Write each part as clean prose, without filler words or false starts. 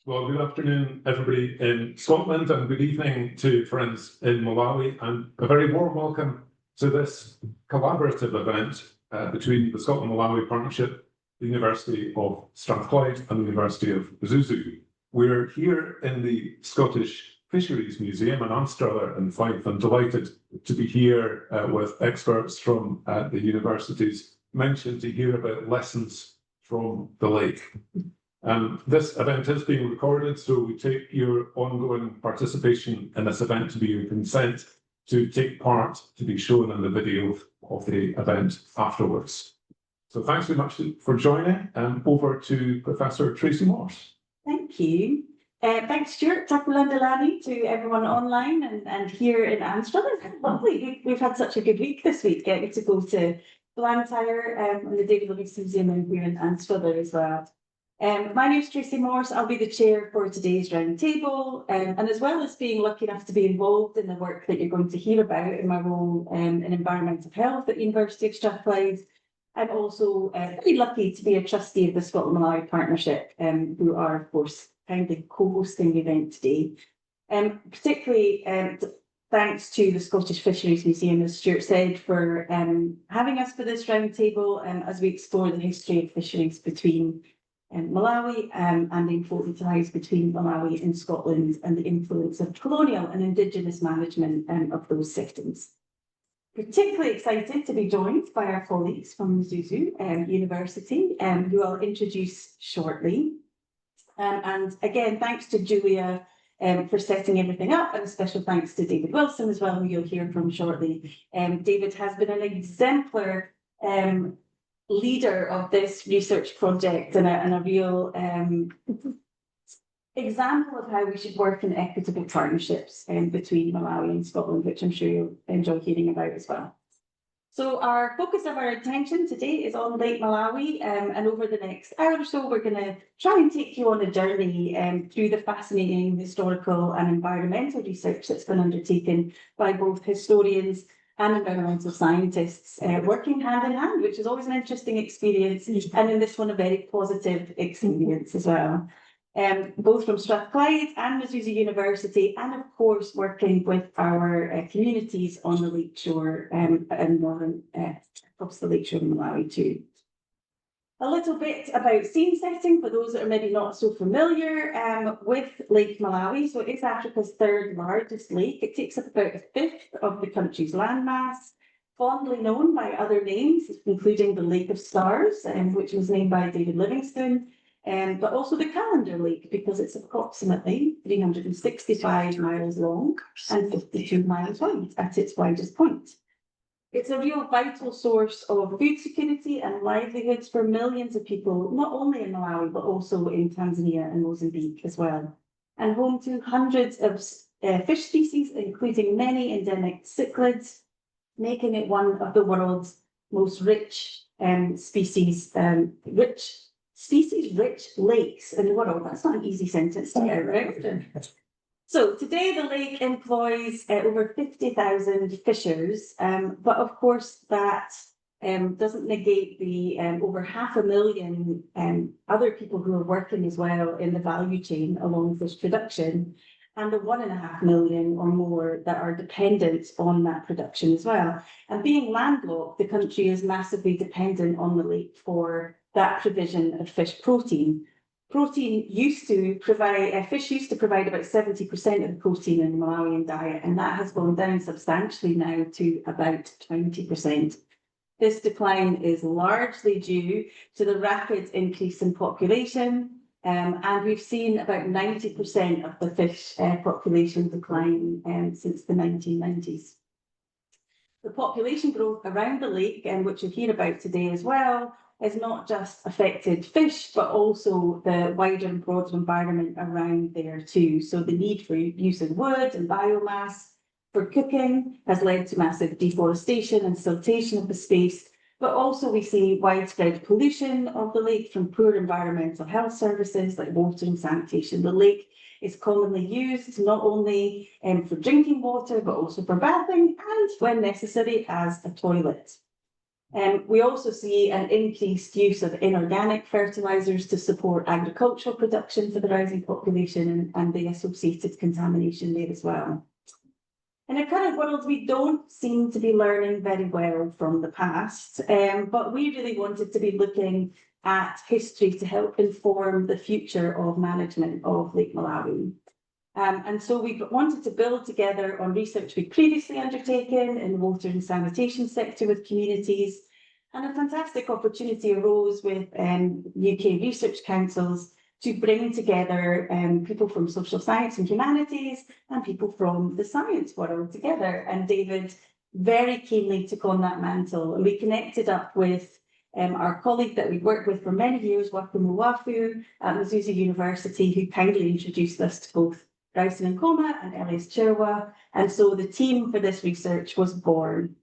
Well, good afternoon, everybody in Scotland, and good evening to friends in Malawi, and a very warm welcome to this collaborative event between the Scotland-Malawi Partnership, the University of Strathclyde and the University of Mzuzu. We're here in the Scottish Fisheries Museum in Anstruther in Fife, and delighted to be here with experts from the universities mentioned to hear about lessons from the lake. This event is being recorded, so we take your ongoing participation in this event to be your consent to take part, to be shown in the video of the event afterwards. So thanks very much for joining. Over to Professor Tracy Morse. Thank you. Thanks, Stuart. Takulandalani to everyone online and here in Anstruther. Lovely. We've had such a good week this week, getting to go to Blantyre and the David Livingstone Museum here in Anstruther as well. My name is Tracy Morse. I'll be the chair for today's roundtable, and as well as being lucky enough to be involved in the work that you're going to hear about in my role in environmental health at the University of Strathclyde, I'm also very lucky to be a trustee of the Scotland-Malawi Partnership, who are, of course, kindly co-hosting the event today. Particularly thanks to the Scottish Fisheries Museum, as Stuart said, for having us for this roundtable as we explore the history of fisheries between Malawi and the important ties between Malawi and Scotland and the influence of colonial and indigenous management of those systems. Particularly excited to be joined by our colleagues from Mzuzu University, who I'll introduce shortly. And again, thanks to Julia for setting everything up, and a special thanks to David Wilson as well, who you'll hear from shortly. David has been an exemplar leader of this research project and a real example of how we should work in equitable partnerships between Malawi and Scotland, which I'm sure you'll enjoy hearing about as well. So our focus of our attention today is on Lake Malawi, and over the next hour or so, we're going to try and take you on a journey through the fascinating historical and environmental research that's been undertaken by both historians and environmental scientists working hand in hand, which is always an interesting experience, and in this one a very positive experience as well. Both from Strathclyde and Mzuzu University, and of course working with our communities on the lake shore and northern across the lake shore in Malawi too. A little bit about scene setting for those that are maybe not so familiar with Lake Malawi. So it's Africa's third largest lake. It takes up about a fifth of the country's landmass, fondly known by other names, including the Lake of Stars, which was named by David Livingstone, but also the Calendar Lake, because it's approximately 365 miles long and 52 miles wide at its widest point. It's a real vital source of food security and livelihoods for millions of people, not only in Malawi, but also in Tanzania and Mozambique as well. And home to hundreds of fish species, including many endemic cichlids, making it one of the world's most rich species-rich lakes in the world. That's not an easy sentence to get right. So today the lake employs over 50,000 fishers, but of course that doesn't negate the over 500,000 other people who are working as well in the value chain along fish production, and the 1.5 million or more that are dependent on that production as well. And being landlocked, the country is massively dependent on the lake for that provision of fish protein. Fish used to provide about 70% of the protein in the Malawian diet, and that has gone down substantially now to about 20%. This decline is largely due to the rapid increase in population, and we've seen about 90% of the fish population decline since the 1990s. The population growth around the lake, which you'll hear about today as well, has not just affected fish, but also the wider and broader environment around there too. So the need for use of wood and biomass for cooking has led to massive deforestation and siltation of the space, but also we see widespread pollution of the lake from poor environmental health services like water and sanitation. The lake is commonly used not only for drinking water, but also for bathing and, when necessary, as a toilet. We also see an increased use of inorganic fertilisers to support agricultural production for the rising population and the associated contamination there as well. In our current world, we don't seem to be learning very well from the past, but we really wanted to be looking at history to help inform the future of management of Lake Malawi. And so we wanted to build together on research we'd previously undertaken in the water and sanitation sector with communities, and a fantastic opportunity arose with UK research councils to bring together people from social science and humanities and people from the science world together. And David very keenly took on that mantle, and we connected up with our colleague that we'd worked with for many years, Wafu at Mzuzu University, who kindly introduced us to both Bryson and Nkhoma and Elias Chirwa. And so the team for this research was born.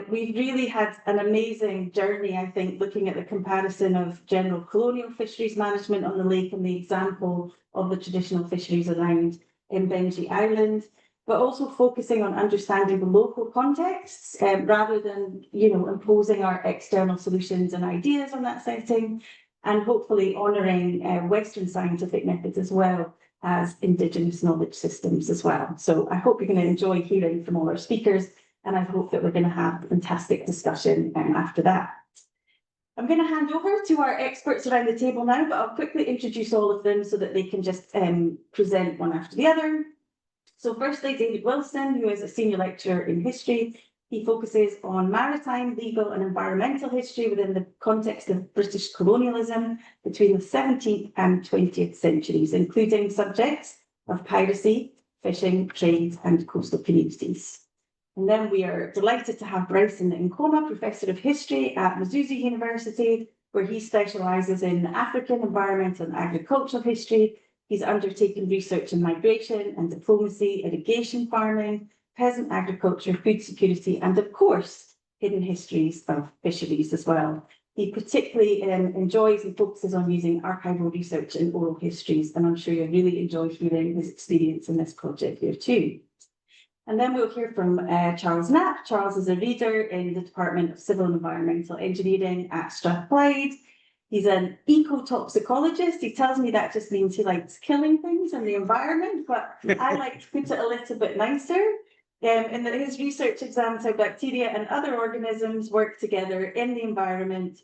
We've really had an amazing journey, I think, looking at the comparison of general colonial fisheries management on the lake and the example of the traditional fisheries around Mbenji Island, but also focusing on understanding the local contexts rather than, imposing our external solutions and ideas on that setting, and hopefully honouring Western scientific methods as well as Indigenous knowledge systems as well. So I hope you're going to enjoy hearing from all our speakers, and I hope that we're going to have a fantastic discussion after that. I'm going to hand over to our experts around the table now, but I'll quickly introduce all of them so that they can just present one after the other. So firstly, David Wilson, who is a senior lecturer in history. He focuses on maritime, legal and environmental history within the context of British colonialism between the 17th and 20th centuries, including subjects of piracy, fishing, trade and coastal communities. And then we are delighted to have Bryson Nkhoma, Professor of History at Mzuzu University, where he specialises in African environmental and agricultural history. He's undertaken research in migration and diplomacy, irrigation farming, peasant agriculture, food security, and of course, hidden histories of fisheries as well. He particularly enjoys and focuses on using archival research and oral histories, and I'm sure you'll really enjoy hearing his experience in this project here too. And then we'll hear from Charles Knapp. Charles is a reader in the Department of Civil and Environmental Engineering at Strathclyde. He's an ecotoxicologist. He tells me that just means he likes killing things in the environment, but I like to put it a little bit nicer. In that his research examines how bacteria and other organisms work together in the environment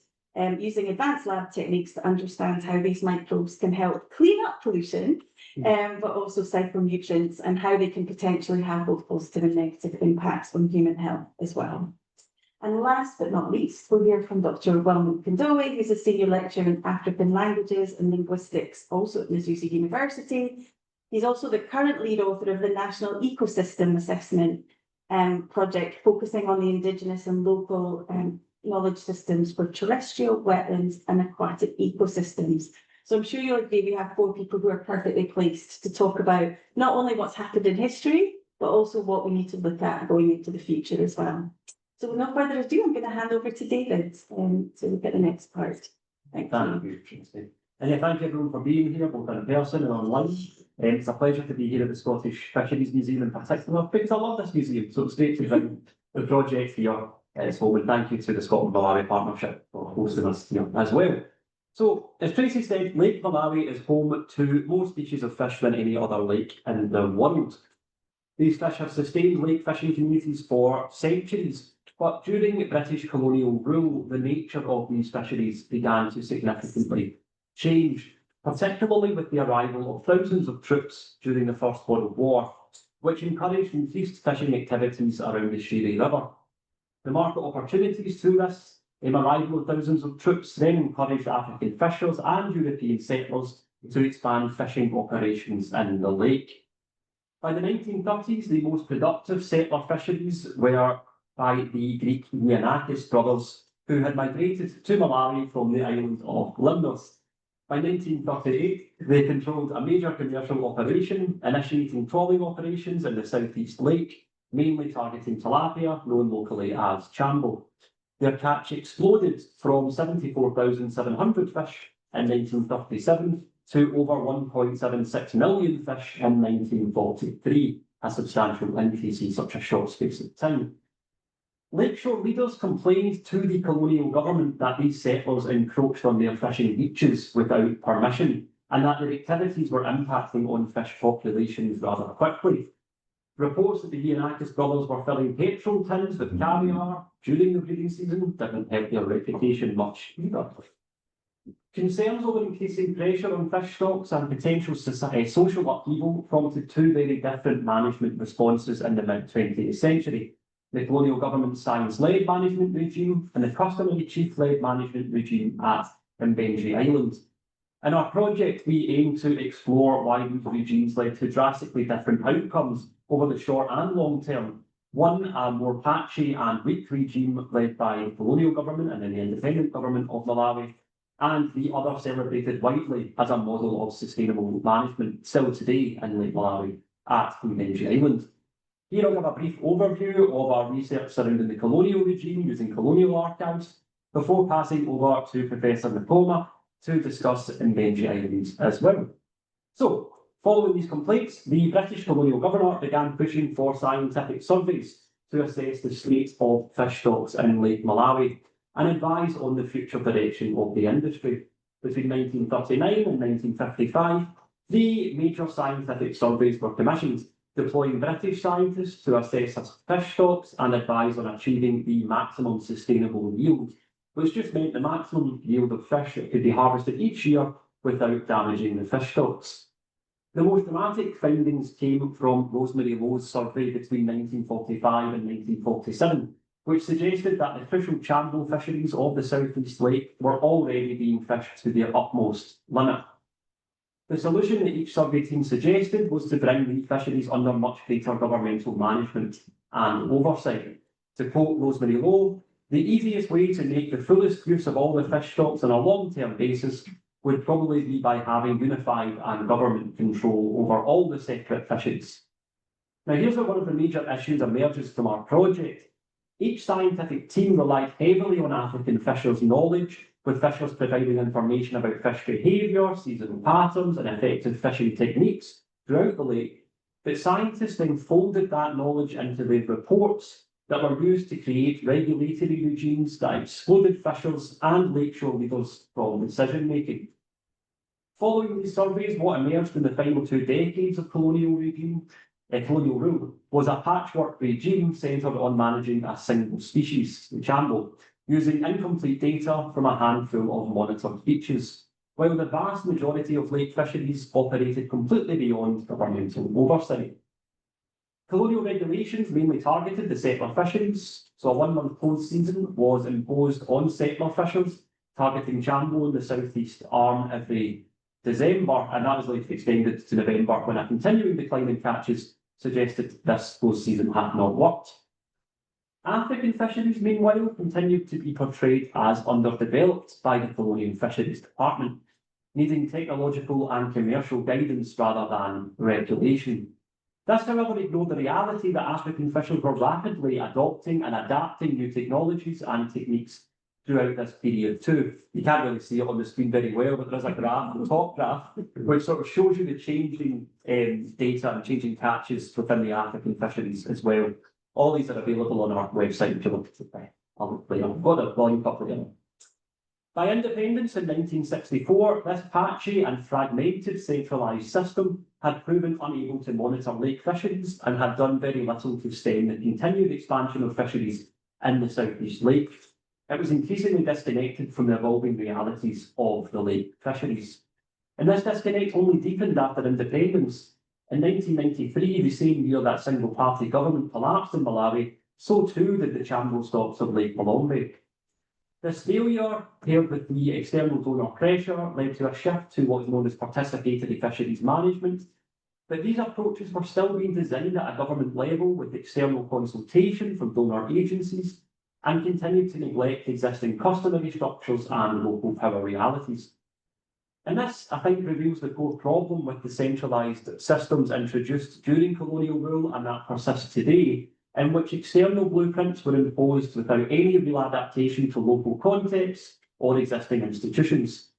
using advanced lab techniques to understand how these microbes can help clean up pollution, but also cycle nutrients and how they can potentially have both positive and negative impacts on human health as well. And last but not least, we'll hear from Dr. Wellman Kondowe, who's a senior lecturer in African languages and linguistics, also at Mzuzu University. He's also the current lead author of the National Ecosystem Assessment project, focusing on the Indigenous and local knowledge systems for terrestrial, wetlands and aquatic ecosystems. So I'm sure you'll agree we have 4 people who are perfectly placed to talk about not only what's happened in history, but also what we need to look at going into the future as well. So with no further ado, I'm going to hand over to David to look at the next part. Thank you. Tracy. And thank you everyone for being here, both in person and online. It's a pleasure to be here at the Scottish Fisheries Museum in particular, because I love this museum, so it's great to bring the project here at its home, and thank you to the Scotland Malawi Partnership for hosting us here as well. So, as Tracy said, Lake Malawi is home to more species of fish than any other lake in the world. These fish have sustained lake fishing communities for centuries, but during British colonial rule, the nature of these fisheries began to significantly change, particularly with the arrival of thousands of troops during the First World War, which encouraged increased fishing activities around the Shenzi River. The market opportunities through this arrival of thousands of troops then encouraged African fishers and European settlers to expand fishing operations in the lake. By the 1930s, the most productive settler fisheries were by the Greek Leonakis brothers, who had migrated to Malawi from the island of Limnos. By 1938, they controlled a major commercial operation, initiating trawling operations in the southeast lake, mainly targeting tilapia, known locally as chambo. Their catch exploded from 74,700 fish in 1937 to over 1.76 million fish in 1943, a substantial increase in such a short space of time. Lakeshore leaders complained to the colonial government that these settlers encroached on their fishing beaches without permission, and that their activities were impacting on fish populations rather quickly. Reports that the Giannakis brothers were filling petrol tins with caviar during the breeding season didn't help their reputation much either. Concerns over increasing pressure on fish stocks and potential social upheaval prompted two very different management responses in the mid-20th century. The colonial government's science-led management regime and the customary chief-led management regime at Mbenji Island. In our project, we aim to explore why these regimes led to drastically different outcomes over the short and long term. One, a more patchy and weak regime led by the colonial government and then the independent government of Malawi, and the other celebrated widely as a model of sustainable management still today in Lake Malawi at Mbenji Island. Here I'll give a brief overview of our research surrounding the colonial regime using colonial archives before passing over to Professor Nkhoma to discuss Mbenji Island as well. So, following these complaints, the British colonial governor began pushing for scientific surveys to assess the state of fish stocks in Lake Malawi and advise on the future direction of the industry. Between 1939 and 1955, three major scientific surveys were commissioned, deploying British scientists to assess fish stocks and advise on achieving the maximum sustainable yield, which just meant the maximum yield of fish that could be harvested each year without damaging the fish stocks. The most dramatic findings came from Rosemary Lowe's survey between 1945 and 1947, which suggested that the official chambo fisheries of the South East Lake were already being fished to their utmost limit. The solution that each survey team suggested was to bring the fisheries under much greater governmental management and oversight. To quote Rosemary Lowe, the easiest way to make the fullest use of all the fish stocks on a long-term basis would probably be by having unified and government control over all the separate fisheries. Now here's where one of the major issues emerges from our project. Each scientific team relied heavily on African fishers' knowledge, with fishers providing information about fish behaviour, seasonal patterns and effective fishing techniques throughout the lake. But scientists then folded that knowledge into the reports that were used to create regulatory regimes that excluded fishers and lakeshore leaders from decision-making. Following these surveys, what emerged in the final 2 decades of colonial rule was a patchwork regime centred on managing a single species, the chambo, using incomplete data from a handful of monitored beaches, while the vast majority of lake fisheries operated completely beyond governmental oversight. Colonial regulations mainly targeted the settler fisheries, so a 1-month closed season was imposed on settler fishers, targeting chambo in the southeast arm every December, and that was later extended to November when a continuing decline in catches suggested this closed season had not worked. African fisheries, meanwhile, continued to be portrayed as underdeveloped by the Colonial Fisheries Department, needing technological and commercial guidance rather than regulation. This, however, ignored the reality that African fishers were rapidly adopting and adapting new technologies and techniques throughout this period too. You can't really see it on the screen very well, but there's a graph, the top graph, which sort of shows you the changing data and changing catches within the African fisheries as well. All these are available on our website if you look at it. I've got a volume couple of. By independence in 1964, this patchy and fragmented centralised system had proven unable to monitor lake fisheries and had done very little to stem the continued expansion of fisheries in the South East Lake. It was increasingly disconnected from the evolving realities of the lake fisheries. And this disconnect only deepened after independence. In 1993, the same year that single-party government collapsed in Malawi, so too did the chambo stocks of Lake Malawi. This failure, paired with the external donor pressure, led to a shift to what is known as participatory fisheries management. But these approaches were still being designed at a government level with external consultation from donor agencies and continued to neglect existing customary structures and local power realities. And this, I think, reveals the core problem with the centralised systems introduced during colonial rule and that persists today, in which external blueprints were imposed without any real adaptation to local contexts or existing institutions.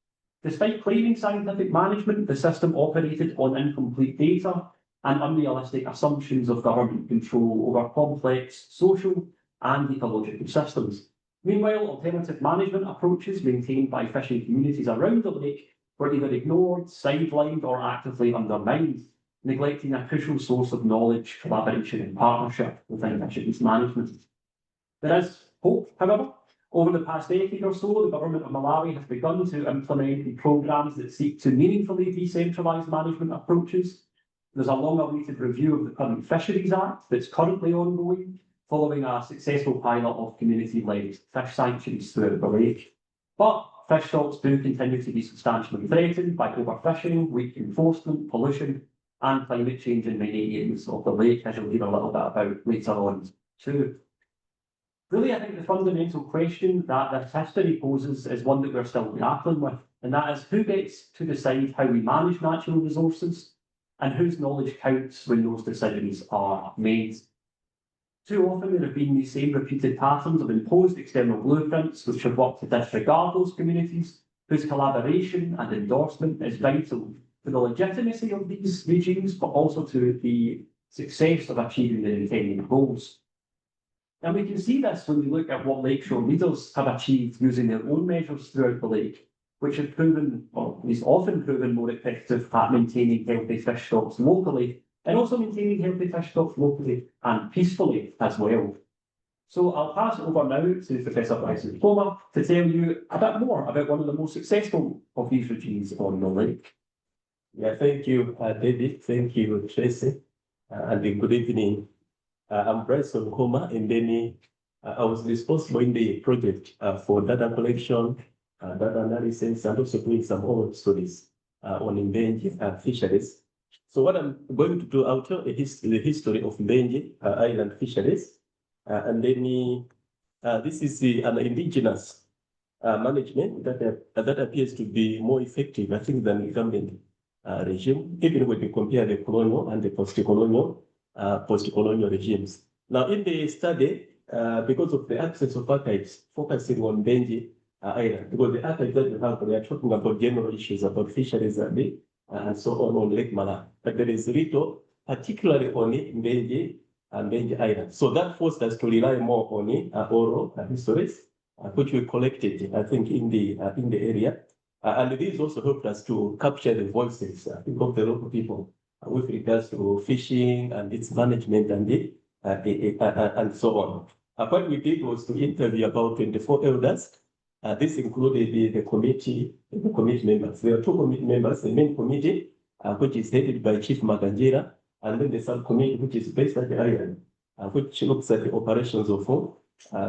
Despite claiming scientific management, the system operated on incomplete data and unrealistic assumptions of government control over complex social, and ecological systems. Meanwhile, alternative management approaches maintained by fishing communities around the lake were either ignored, sidelined, or actively undermined, neglecting a crucial source of knowledge, collaboration, and partnership within fisheries management. There is hope, however. Over the past decade or so, the government of Malawi has begun to implement programmes that seek to meaningfully decentralise management approaches. There's a long-awaited review of the current Fisheries Act that's currently ongoing, following a successful pilot of community-led fish sanctuaries throughout the lake. But fish stocks do continue to be substantially threatened by overfishing, weak enforcement, pollution, and climate change in many areas of the lake, as you'll hear a little bit about later on too. Really, I think the fundamental question that this history poses is one that we're still grappling with, and that is who gets to decide how we manage natural resources and whose knowledge counts when those decisions are made. Too often there have been these same repeated patterns of imposed external blueprints which have worked to disregard those communities, whose collaboration and endorsement is vital to the legitimacy of these regimes, but also to the success of achieving their intended goals. And we can see this when we look at what lakeshore leaders have achieved using their own measures throughout the lake, which have proven, or at least often proven, more effective at maintaining healthy fish stocks locally, and also maintaining healthy fish stocks locally and peacefully as well. So I'll pass it over now to Professor Bryson to tell you a bit more about one of the most successful of these regimes on the lake. Yeah, thank you, David. Thank you, Tracy, and good evening. I'm Bryson Nkhoma, and then I was responsible in the project for data collection, data analysis, and also doing some oral studies on Mbenji fisheries. So what I'm going to do, I'll tell the history of Mbenji Island fisheries, and then this is an indigenous management that appears to be more effective, I think, than the government regime, even when you compare the colonial and the post-colonial regimes. Now, in the study, because of the absence of archives focusing on Mbenji Island, because the archives that we have, they are talking about general issues about fisheries and so on Lake Malawi. But there is little, particularly on Mbenji and Mbenji Island. So that forced us to rely more on oral histories, which we collected, I think, in the area. And this also helped us to capture the voices of the local people with regards to fishing and its management and so on. What we did was to interview about 24 elders. This included the committee members. There are two committee members, the main committee, which is headed by Chief Makanjira, and then the subcommittee, which is based at the island, which looks at the operations of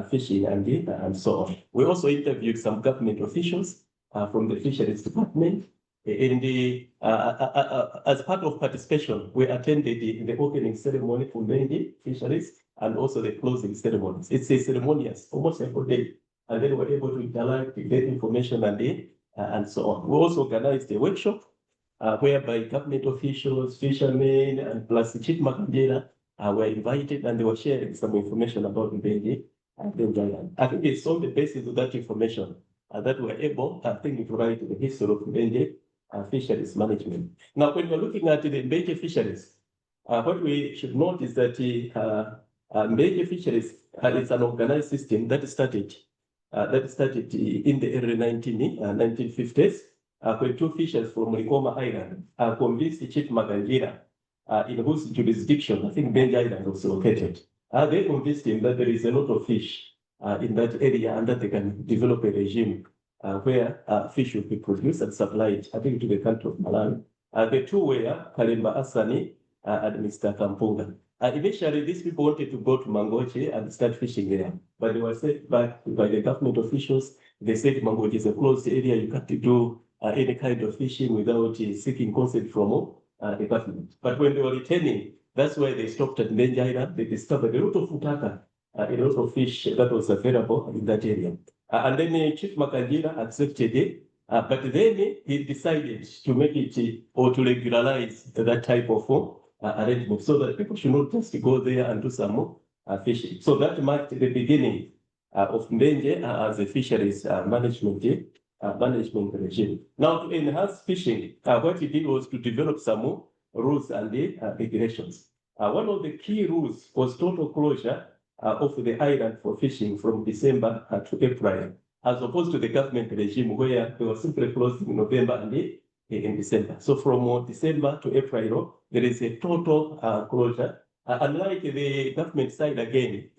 fishing and so on. We also interviewed some government officials from the Fisheries Department. As part of participation, we attended the opening ceremony for Mbenji Fisheries and also the closing ceremonies. It's a ceremonious, almost every day. And then we're able to interact, get information and so on. We also organized a workshop whereby government officials, fishermen, and plus the Chief Makanjira were invited, and they were sharing some information about Mbenji Island. I think it's on the basis of that information that we're able, I think, to write the history of Mbenji fisheries management. Now, when we're looking at the Mbenji fisheries, what we should note is that Mbenji fisheries is an organized system that started in the early 1950s, when two fishers from Lake Island convinced Chief Makanjira, in whose jurisdiction I think Mbenji Island was located. They convinced him that there is a lot of fish in that area and that they can develop a regime where fish will be produced and supplied, I think, to the country of Malawi. The two were Kalemba Asani and Mr. Kampunga. Initially, these people wanted to go to Mangochi and start fishing there, but they were set back by the government officials. They said Mangochi is a closed area, you can't do any kind of fishing without seeking consent from the government. But when they were returning, that's why they stopped at Mbenji Island. They discovered a lot of utaka, a lot of fish that was available in that area. And then Chief Makanjira accepted it, but then he decided to make it or to regularize that type of arrangement so that people should not just go there and do some fishing. So that marked the beginning of Mbenji as a fisheries management regime. Now, to enhance fishing, what he did was to develop some rules and regulations. One of the key rules was total closure of the island for fishing from December to April, as opposed to the government regime where they were simply closed in November and in December. So from December to April, there is a total closure. Unlike the government side again,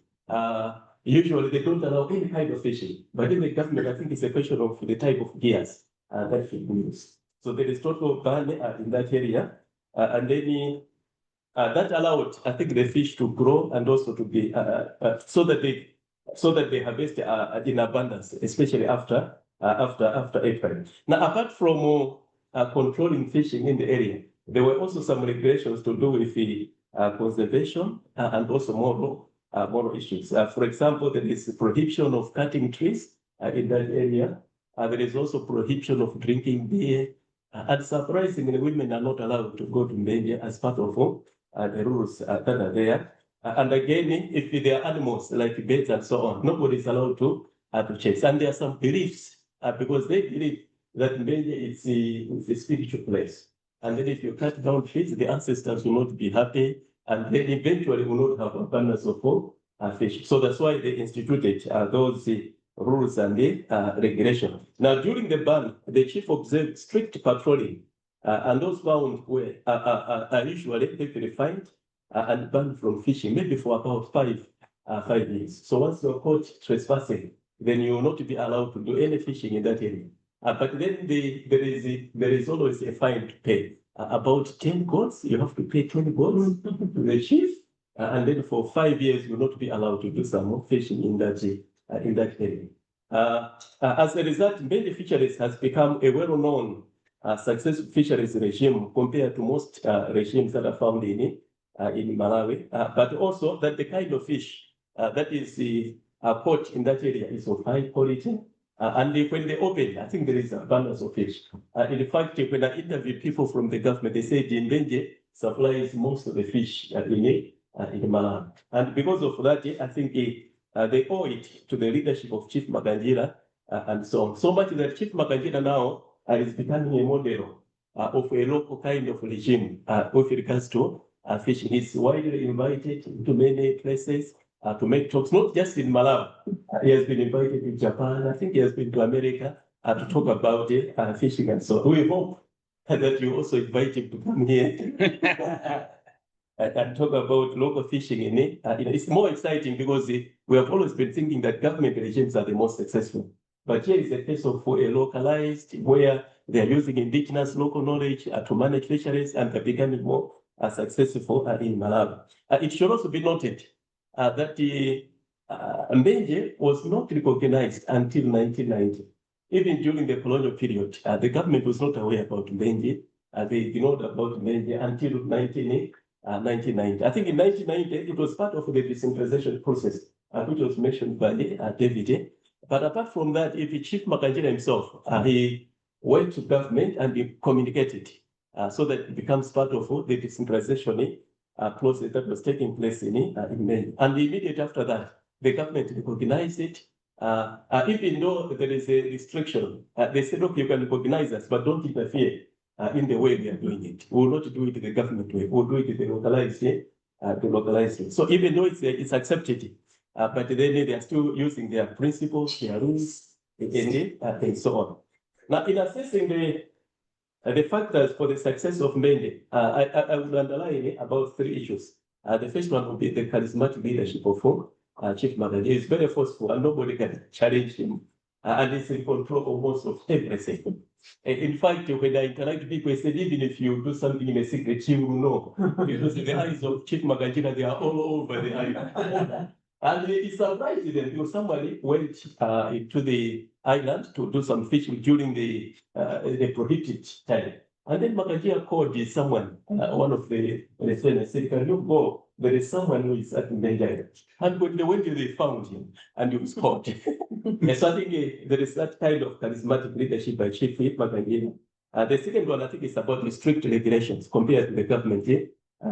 usually they don't allow any kind of fishing. But in the government, I think it's a question of the type of gears that we use. So there is total ban in that area. And then that allowed, I think, the fish to grow and also to be so that they harvest in abundance, especially after April. Now, apart from controlling fishing in the area, there were also some regulations to do with the conservation and also moral issues. For example, there is a prohibition of cutting trees in that area. There is also prohibition of drinking beer. And surprisingly, women are not allowed to go to Mbenjie as part of the rules that are there. And again, if there are animals like birds and so on, nobody is allowed to chase. And there are some beliefs because they believe that Mbenjie is a spiritual place. And then if you cut down trees, the ancestors will not be happy, and then eventually will not have abundance of fish. So that's why they instituted those rules and the regulations. Now, during the ban, the chief observed strict patrolling, and those found were are usually heavily fined and banned from fishing, maybe for about 5 years. So once you're caught trespassing, then you will not be allowed to do any fishing in that area. But then there is always a fine to pay. About 10 goats, you have to pay 20 goats to the chief, and then for 5 years, you will not be allowed to do some more fishing in that area. As a result, Mbenjie Fisheries has become a well-known successful fisheries regime compared to most regimes that are found in Malawi, but also that the kind of fish that is caught in that area is of high quality. And when they open, I think there is abundance of fish. In fact, when I interview people from the government, they say Mbenjie supplies most of the fish in Malawi. And because of that, I think they owe it to the leadership of Chief Makanjira and so on. So much that Chief Makanjira now is becoming a model of a local kind of regime with regards to fishing. He's widely invited to many places to make talks, not just in Malawi. He has been invited to Japan. I think he has been to America to talk about fishing and so on. We hope that you also invite him to come here and talk about local fishing in it. It's more exciting because we have always been thinking that government regimes are the most successful. But here is a case of a localized where they are using indigenous local knowledge to manage fisheries, and they're becoming more successful in Malawi. It should also be noted that Mbenjie was not recognized until 1990. Even during the colonial period, the government was not aware about Mbenjie. They did not know about Mbenjie until 1990. I think in 1990, it was part of the decentralization process, which was mentioned by David. But apart from that, if Chief Makanjira himself, he went to government and he communicated so that it becomes part of the decentralization process that was taking place in Mbenjie. And immediately after that, the government recognized it. Even though there is a restriction, they said, look, you can recognize us, but don't interfere in the way we are doing it. We will not do it the government way. We'll do it the localized way. So even though it's accepted, but then they are still using their principles, their rules, and so on. Now, in assessing the factors for the success of Mbenjie, I would underline about 3 issues. The first one would be the charismatic leadership of Chief Makanjira. He is very forceful and nobody can challenge him. And he's in control almost of everything. In fact, when I interact with people, I said, even if you do something in a secret, you will know. Because the eyes of Chief Makanjira, they are all over the island. And it surprised them because somebody went into the island to do some fishing during the prohibited time. And then Makanjira called someone, one of the listeners, said, can you go? There is someone who is at Mbenji Island. And when they went, they found him and he was caught. And so I think there is that kind of charismatic leadership by Chief Makanjira. The second one, I think, is about the strict regulations compared to the government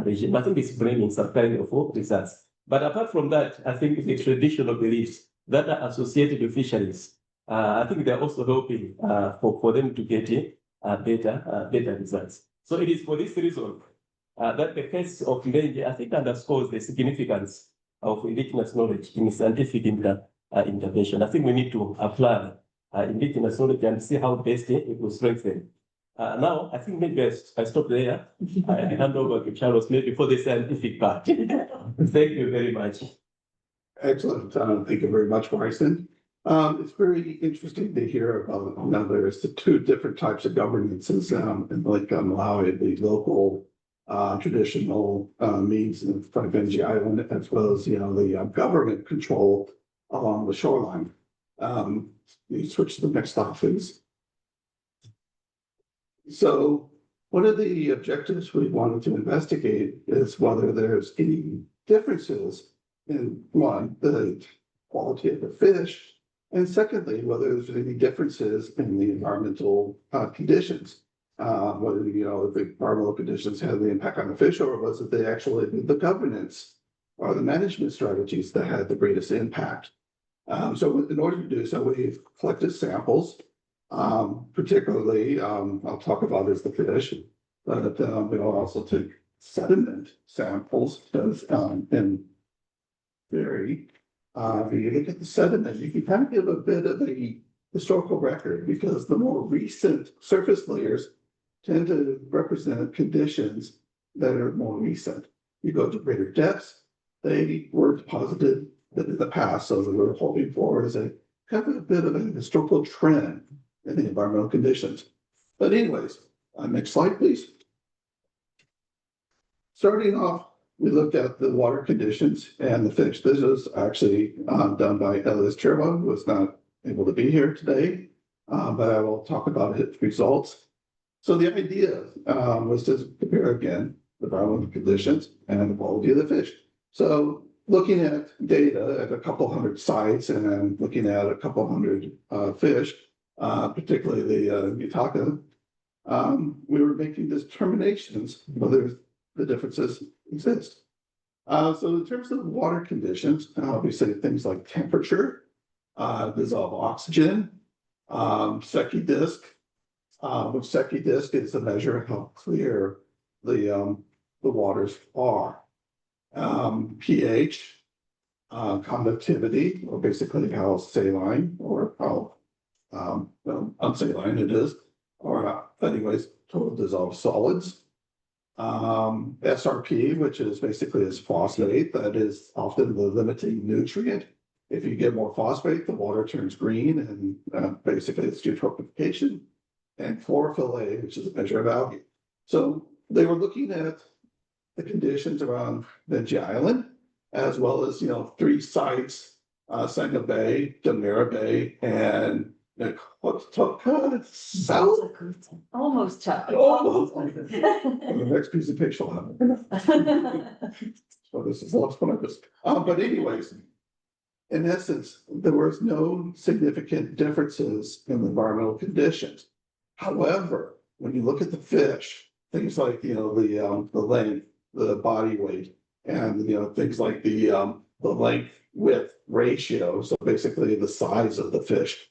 regime. I think it's bringing some kind of results. But apart from that, I think the traditional beliefs that are associated with fisheries, I think they're also helping for them to get better results. So it is for this reason that the case of Mbenjie, I think, underscores the significance of indigenous knowledge in scientific intervention. I think we need to apply indigenous knowledge and see how best it will strengthen. Now, I think maybe I stop there. I hand over to Charles maybe for the scientific part. Thank you very much. Excellent. Thank you very much, Bryson. It's very interesting to hear about, now there's the two different types of governances in Lake Malawi, the local traditional means in Mbenji Island, as well as, the government control along the shoreline. You switch to the next slide, please. So one of the objectives we wanted to investigate is whether there's any differences in, one, the quality of the fish, and secondly, whether there's any differences in the environmental conditions. Whether, the environmental conditions had the impact on the fish, or was it actually the governance or the management strategies that had the greatest impact? So in order to do so, we've collected samples, particularly, I'll talk about is the fish, but we'll also take sediment samples, because in theory, if you look at the sediment, you can kind of give a bit of a historical record, because the more recent surface layers tend to represent conditions that are more recent. You go to greater depths, they were deposited in the past, so that we're hoping for is a kind of a bit of a historical trend in the environmental conditions. But anyways, next slide, please. Starting off, we looked at the water conditions and the fish. This was actually done by Elias Cherwa, who was not able to be here today, but I will talk about his results. So the idea was to compare again the environmental conditions and the quality of the fish. So looking at data at a couple hundred sites and looking at a couple hundred fish, particularly the Mitaka, we were making determinations whether the differences exist. So in terms of water conditions, we say things like temperature, dissolved oxygen, Secchi disk, which Secchi disk is a measure of how clear the waters are. pH, conductivity, or basically how saline or how unsaline it is, or anyways, total dissolved solids. SRP, which is basically is phosphate, that is often the limiting nutrient. If you get more phosphate, the water turns green, and basically it's eutrophication. And chlorophyll A, which is a measure of algae. So they were looking at the conditions around Mbenji Island, as well as, three sites, Sanga Bay, Damira Bay, and South. Almost Chuck. Almost. The next piece of picture will have it. So this is lost one of this. But anyways, in essence, there was no significant differences in the environmental conditions. However, when you look at the fish, things like, the length, the body weight, and, things like the length width ratio, so basically the size of the fish,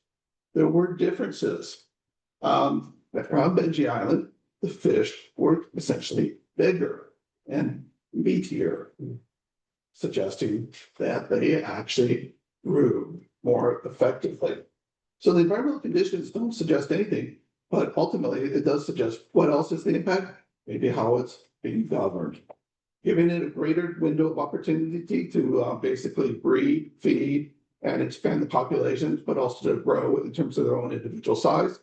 there were differences. Around Mbenji Island, the fish were essentially bigger and meatier, suggesting that they actually grew more effectively. So the environmental conditions don't suggest anything, but ultimately it does suggest what else is the impact, maybe how it's being governed, giving it a greater window of opportunity to basically breed, feed, and expand the populations, but also to grow in terms of their own individual size.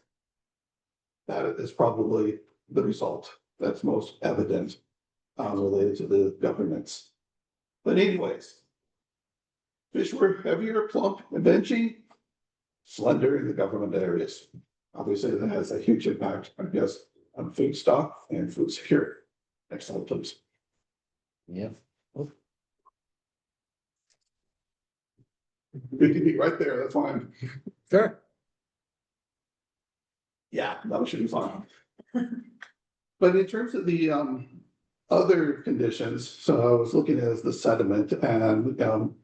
That is probably the result that's most evident related to the governance. But anyways, fish were heavier, plump, and Mbenji, slender in the government areas. Obviously, that has a huge impact, I guess, on food stock and food security. Next slide, please. Yeah. Good to be right there, that's fine. Sure. Yeah, that should be fine. But in terms of the other conditions, so I was looking at the sediment and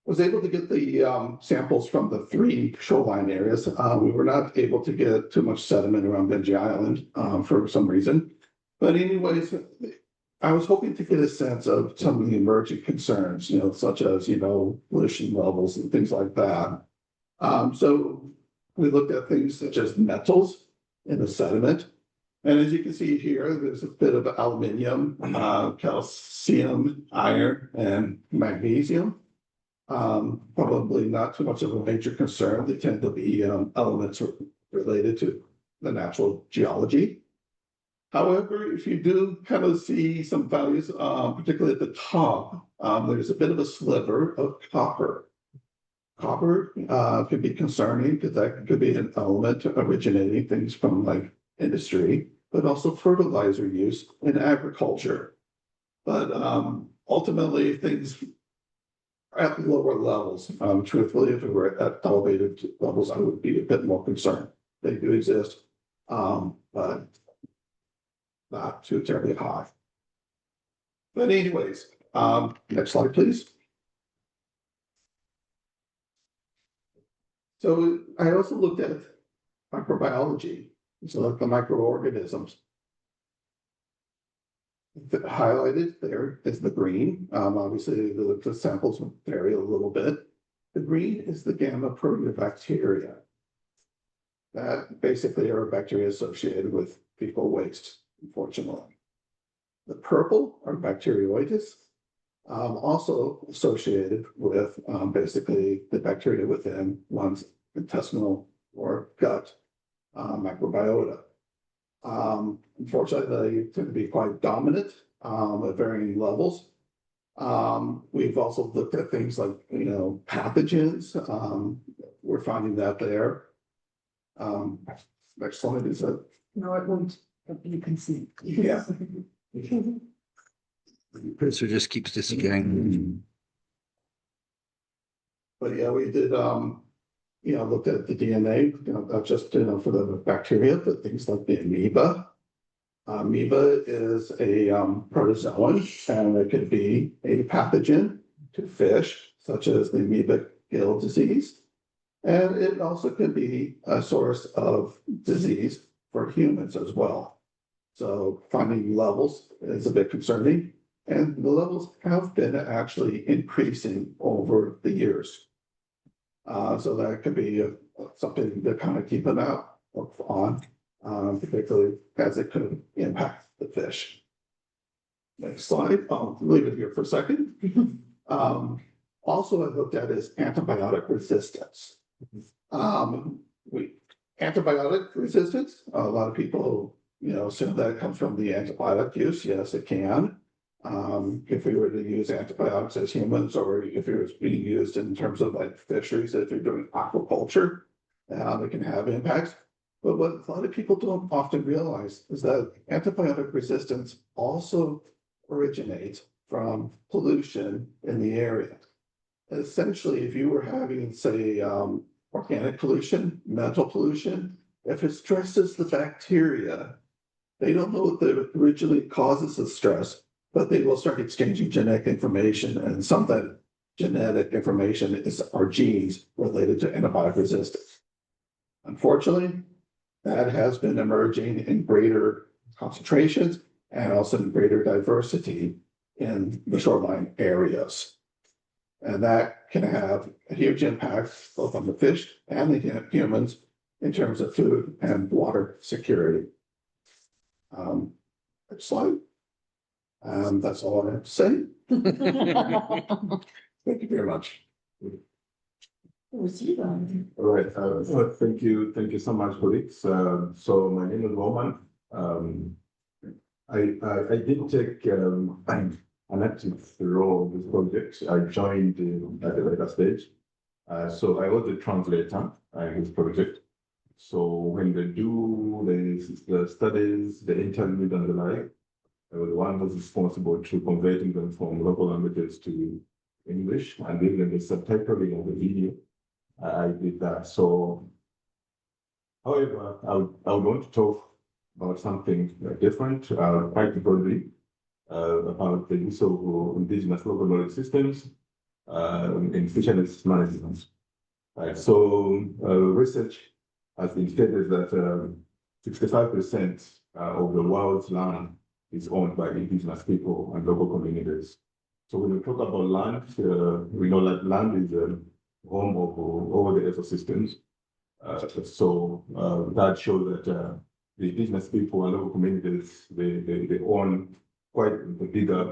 was able to get the samples from the three shoreline areas. We were not able to get too much sediment around Mbenji Island for some reason. But anyways, I was hoping to get a sense of some of the emerging concerns, such as, pollution levels and things like that. So we looked at things such as metals in the sediment. And as you can see here, there's a bit of aluminium, calcium, iron, and magnesium. Probably not too much of a major concern. They tend to be elements related to the natural geology. However, if you do kind of see some values, particularly at the top, there's a bit of a sliver of copper. Copper could be concerning because that could be an element originating things from like industry, but also fertilizer use in agriculture. But ultimately, things are at lower levels. Truthfully, if it were at elevated levels, I would be a bit more concerned. They do exist, but not too terribly high. But anyways, next slide, please. So I also looked at microbiology, so like the microorganisms. Highlighted there is the green. Obviously, the samples vary a little bit. The green is the gamma proteobacteria. That basically are bacteria associated with fecal waste, unfortunately. The purple are bacteroides, also associated with basically the bacteria within one's intestinal or gut microbiota. Unfortunately, they tend to be quite dominant at varying levels. We've also looked at things like, pathogens. We're finding that there. Next slide is it. No, it won't. You can see. Yeah. The cursor just keeps disappearing. But yeah, we did, looked at the DNA, not just, for the bacteria, but things like the amoeba. Amoeba is a protozoan, and it could be a pathogen to fish, such as the amoebic gill disease. And it also could be a source of disease for humans as well. So finding levels is a bit concerning, and the levels have been actually increasing over the years. So that could be something to kind of keep an eye on, particularly as it could impact the fish. Next slide. I'll leave it here for a second. Also, I looked at is antibiotic resistance. Antibiotic resistance, a lot of people, assume that it comes from the antibiotic use. Yes, it can. If we were to use antibiotics as humans, or if it was being used in terms of like fisheries, if you're doing aquaculture, they can have impacts. But what a lot of people don't often realize is that antibiotic resistance also originates from pollution in the area. Essentially, if you were having, say, organic pollution, mental pollution, if it stresses the bacteria, they don't know what originally causes the stress, but they will start exchanging genetic information, and some of that genetic information is our genes related to antibiotic resistance. Unfortunately, that has been emerging in greater concentrations and also in greater diversity in the shoreline areas. And that can have a huge impact both on the fish and the humans in terms of food and water security. Next slide. That's all I have to say. Thank you very much. All right. Thank you so much for it. So my name is Wellman. I did take an active role in this project. I joined at the later stage. So I was a translator in this project. So when they do the studies, the interviews and the like, I was the one who was responsible to converting them from local languages to English, and even the subtitling of the video. I did that. So, however, I would want to talk about something different, quite broadly, about the use of indigenous local knowledge systems in fisheries management. So, research has indicated that 65% of the world's land is owned by indigenous people and local communities. So when we talk about land, we know that land is the home of all the ecosystems. That shows that the indigenous people and local communities, they own quite a bigger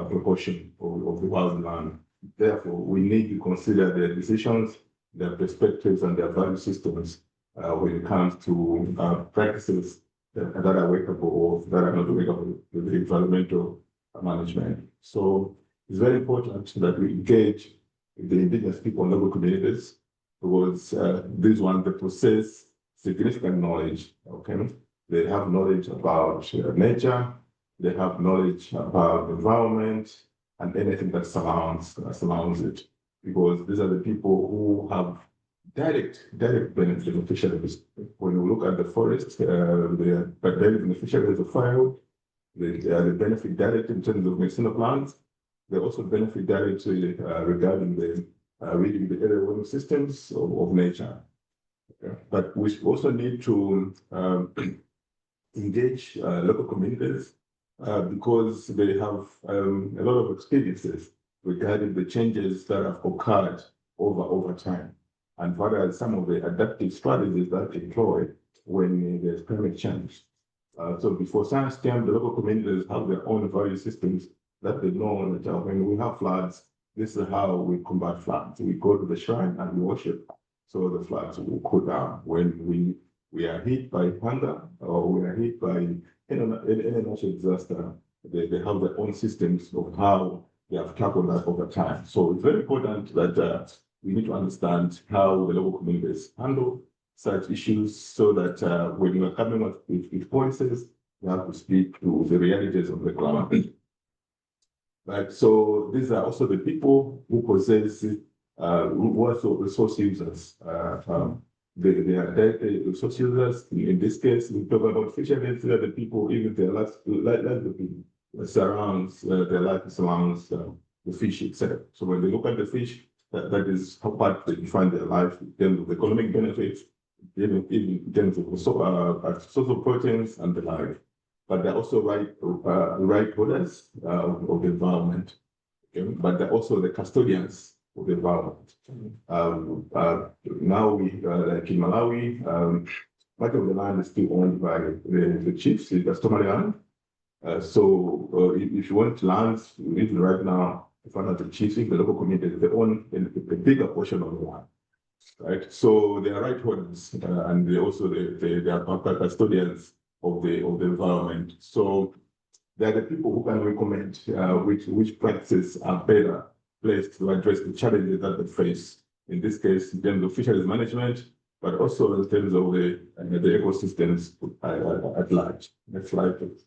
proportion of the world's land. Therefore, we need to consider their decisions, their perspectives, and their value systems when it comes to practices that are workable or that are not workable with the environmental management. So it's very important that we engage the indigenous people and local communities because these ones, they possess significant knowledge, okay? They have knowledge about nature, they have knowledge about the environment and anything that surrounds it. Because these are the people who have direct benefit in fisheries. When you look at the forest, the benefit in the fisheries of fire, they benefit directly in terms of medicinal plants. They also benefit directly regarding the reading the area warning systems of nature. Okay. But we also need to engage local communities because they have a lot of experiences regarding the changes that have occurred over time. And what are some of the adaptive strategies that they employ when there's climate change. So before science camp, the local communities have their own value systems that they know that when we have floods, this is how we combat floods. We go to the shrine and we worship, so the floods will cool down. When we are hit by hunger or we are hit by any natural disaster, they have their own systems of how they have tackled that over time. So it's very important that we need to understand how the local communities handle such issues so that when we are coming up with policies, we have to speak to the realities of the ground. Right, so these are also the people who possess, who are also resource users. They are resource users. In this case, we talk about fishermen. They are the people, even their life, like the people surrounds their life surrounds the fish itself. So when they look at the fish, that is how part they define their life in terms of economic benefits, even in terms of social proteins and the like. But they're also right holders of the environment, okay? But they're also the custodians of the environment. Now like in Malawi, much of the land is still owned by the chiefs, the customary land. So if you want lands, even right now, if one of the chiefs in the local community, they own a bigger portion of the land. Right, so they are right holders, and they also they are custodians of the environment. So they are the people who can recommend which practices are better placed to address the challenges that they face. In this case, in terms of fisheries management, but also in terms of the ecosystems at large. Next slide, please.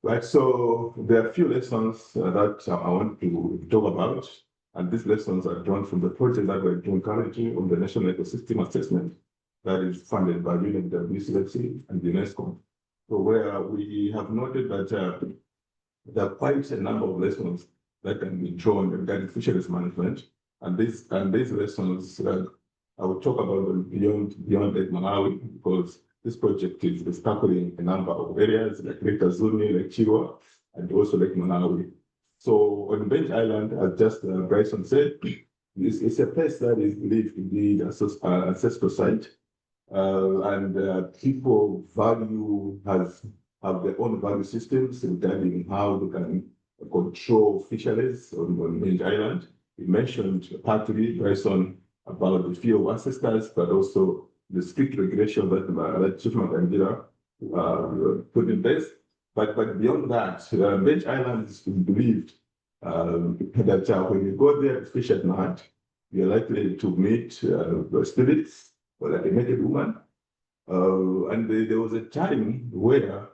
Right, so there are a few lessons that I want to talk about, and these lessons are drawn from the project that we're doing currently on the National Ecosystem Assessment that is funded by UNWCFC and UNESCO. So where we have noted that there are quite a number of lessons that can be drawn regarding fisheries management, and these lessons I will talk about them beyond Lake Malawi, because this project is tackling a number of areas like Lake Azuni, Lake Chiwa, and also Lake Malawi. So on Mbenji Island, as just Bryson said, it's a place that is believed to be an ancestral site, and people have their own value systems regarding how they can control fisheries on Mbenji Island. We mentioned partly, Bryson, about the fear of ancestors, but also the strict regulation that Chief Makanjira put in place. But beyond that, Mbenji Island is believed that when you go there to fish at night, you're likely to meet spirits or like a naked woman. And there was a time where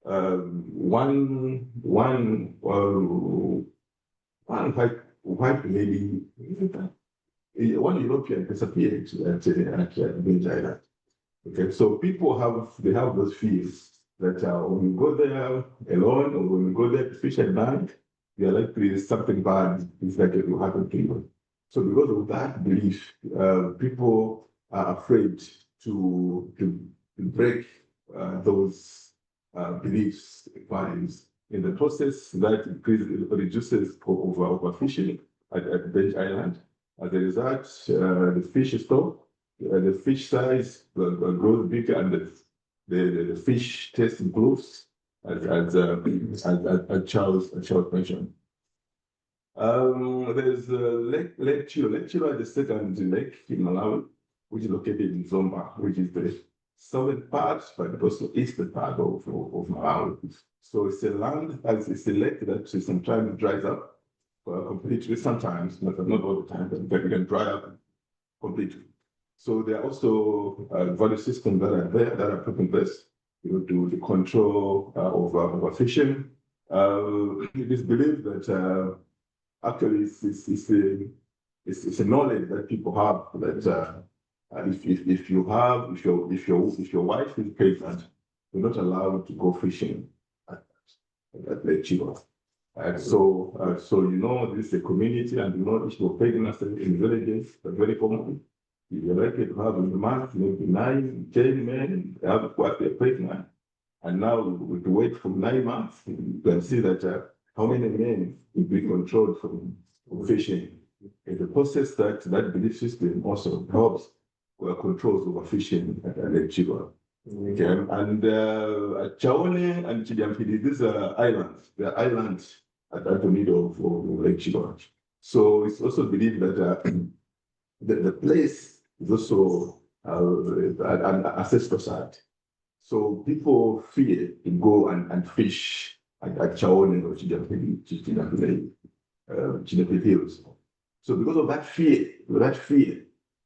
one white lady, one European disappeared at Mbenji Island. Okay, so people have those fears that when you go there alone or when you go there to fish at night, you're likely something bad is likely to happen to you. So because of that belief, people are afraid to break those beliefs, values. In the process, that reduces overfishing at Mbenji Island. As a result, the fish stock, the fish size grows bigger, and the fish taste improves, as Charles mentioned. There's Lake Malawi, the second lake in Malawi, which is located in Nkhoma, which is the southern part, but also eastern part of Malawi. So it's a it's a lake that sometimes dries up completely, sometimes, but not all the time, but it can dry up completely. So there are also value systems that are there that are put in place, to the control of overfishing. It is believed that actually it's a knowledge that people have that if your wife is pregnant, you're not allowed to go fishing at Lake Malawi. So this is a community, and if you're pregnant in villages, that's very common. You're likely to have in the month maybe 9, 10 men have what they're pregnant, and now we wait for 9 months. You can see that how many men will be controlled from fishing. In the process, that belief system also helps controls overfishing at Lake Malawi. Okay, and Chaone and Chidiampidi, these are islands. They are islands at the middle of Lake Malawi. So it's also believed that the place is also an ancestral site. So people fear to go and fish at Chaone or Chidiampidi Hills. So because of that fear,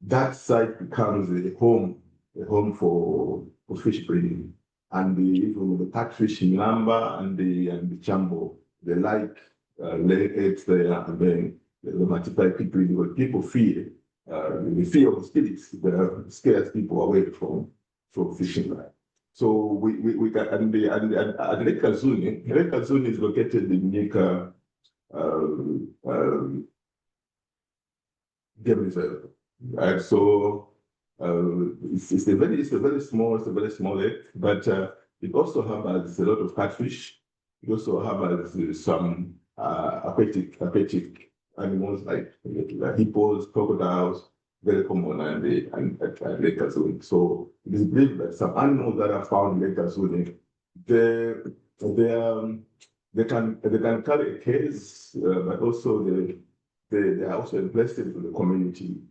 that site becomes a home for fish breeding. And the catfish in Lamba and the chambo, they like lay eggs there, and then they multiply quickly because people fear the fear of the spirits that scares people away from fishing. So we can, and Lake Kazuni is located in Nika game reserve. Right, so it's a very small lake, but it also has a lot of catfish. It also has some aquatic animals like hippos, crocodiles, very common and Lake Kazuni. So it is believed that some animals that are found in Lake Kazuni, they can carry a case, but also they are also invested in the community.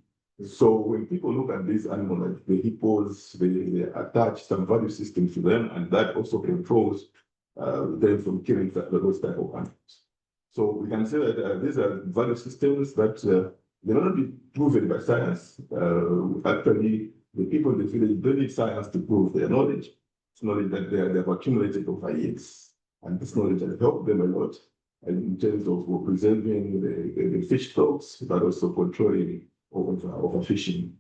So when people look at these animals, like the hippos, they attach some value system to them, and that also controls them from killing those type of animals. So we can say that these are value systems that they're not be proven by science. Actually, the people in the village don't need science to prove their knowledge. It's knowledge that they have accumulated over years, and this knowledge has helped them a lot in terms of preserving the fish stocks, but also controlling overfishing.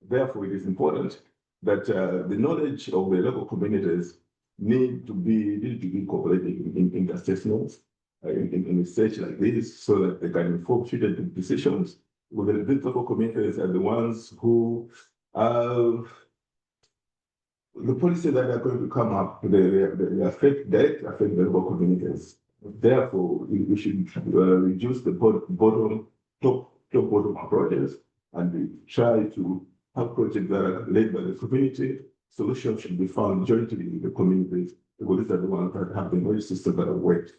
Therefore, it is important that the knowledge of the local communities need to be incorporated in assessments, in research like this, so that they can inform future decisions. Well, these local communities are the ones who the policies that are going to come up, they directly affect the local communities. Therefore, we should reduce the top-bottom approaches, and we try to have projects that are led by the community. Solutions should be found jointly in the communities, because these are the ones that have the knowledge system that have worked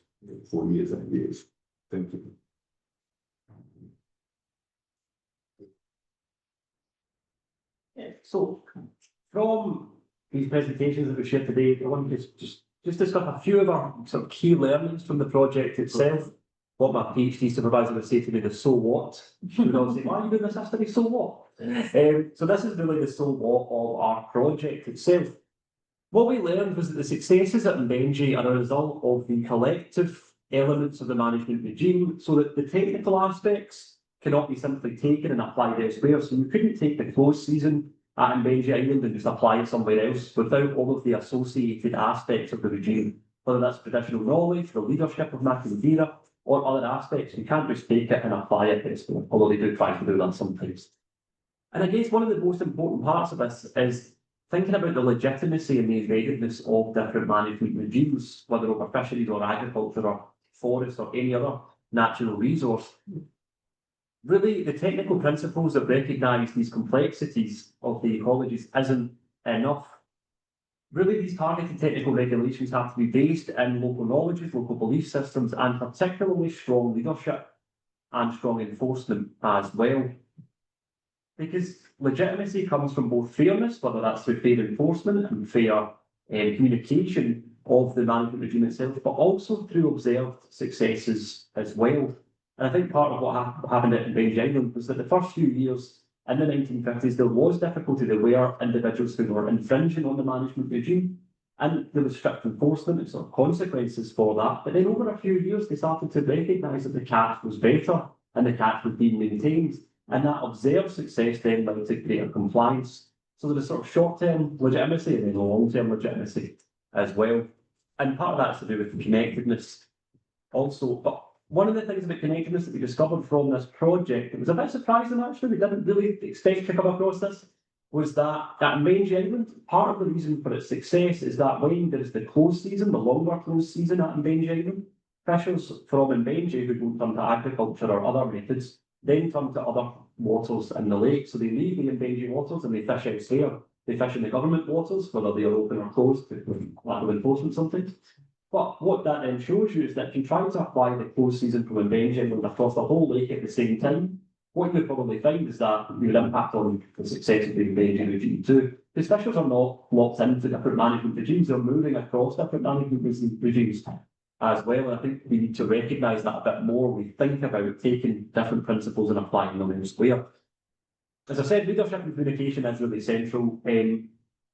for years and years. Thank you. Yeah, so from these presentations that we shared today, I want to just discuss a few of our sort of key learnings from the project itself. What my PhD supervisor would say to me, the so what. You know, say, why are you doing this study? So what? So this is really the so what of our project itself. What we learned was that the successes at Mbenji are a result of the collective elements of the management regime, so that the technical aspects cannot be simply taken and applied elsewhere. So you couldn't take the close season at Mbenji Island and just apply it somewhere else without all of the associated aspects of the regime, whether that's traditional knowledge, the leadership of Makanjira, or other aspects. You can't just take it and apply it elsewhere, although they do try to do that sometimes. And I guess one of the most important parts of this is thinking about the legitimacy and the effectiveness of different management regimes, whether over fisheries or agriculture or forests or any other natural resource, really the technical principles that recognise these complexities of the ecologies isn't enough. Really, these targeted technical regulations have to be based in local knowledges, local belief systems, and particularly strong leadership and strong enforcement as well. Because legitimacy comes from both fairness, whether that's through fair enforcement and fair communication of the management regime itself, but also through observed successes as well. And I think part of what happened at Mbenji Island was that the first few years in the 1950s, there was difficulty. There were individuals who were infringing on the management regime, and there was strict enforcement and sort of consequences for that. But then over a few years, they started to recognise that the catch was better and the catch was being maintained. And that observed success then led to greater compliance. So there was sort of short-term legitimacy and then long-term legitimacy as well. And part of that is to do with connectedness also. But one of the things about connectedness that we discovered from this project, it was a bit surprising actually, we didn't really expect to come across this, was that at Mbenji Island, part of the reason for its success is that when there is the closed season, the longer closed season at Mbenji Island, fishers from Mbenji who don't turn to agriculture or other methods, then turn to other waters in the lake. So they leave the Mbenji waters and they fish elsewhere. They fish in the government waters, whether they are open or closed, lack of enforcement sometimes. But what that then shows you is that if you try to apply the closed season from Mbenji Island across the whole lake at the same time, what you'll probably find is that you will impact on the success of the Mbenji regime too. Because fishers are not locked into different management regimes, they're moving across different management regimes as well. And I think we need to recognise that a bit more. We think about taking different principles and applying them elsewhere. As I said, leadership and communication is really central.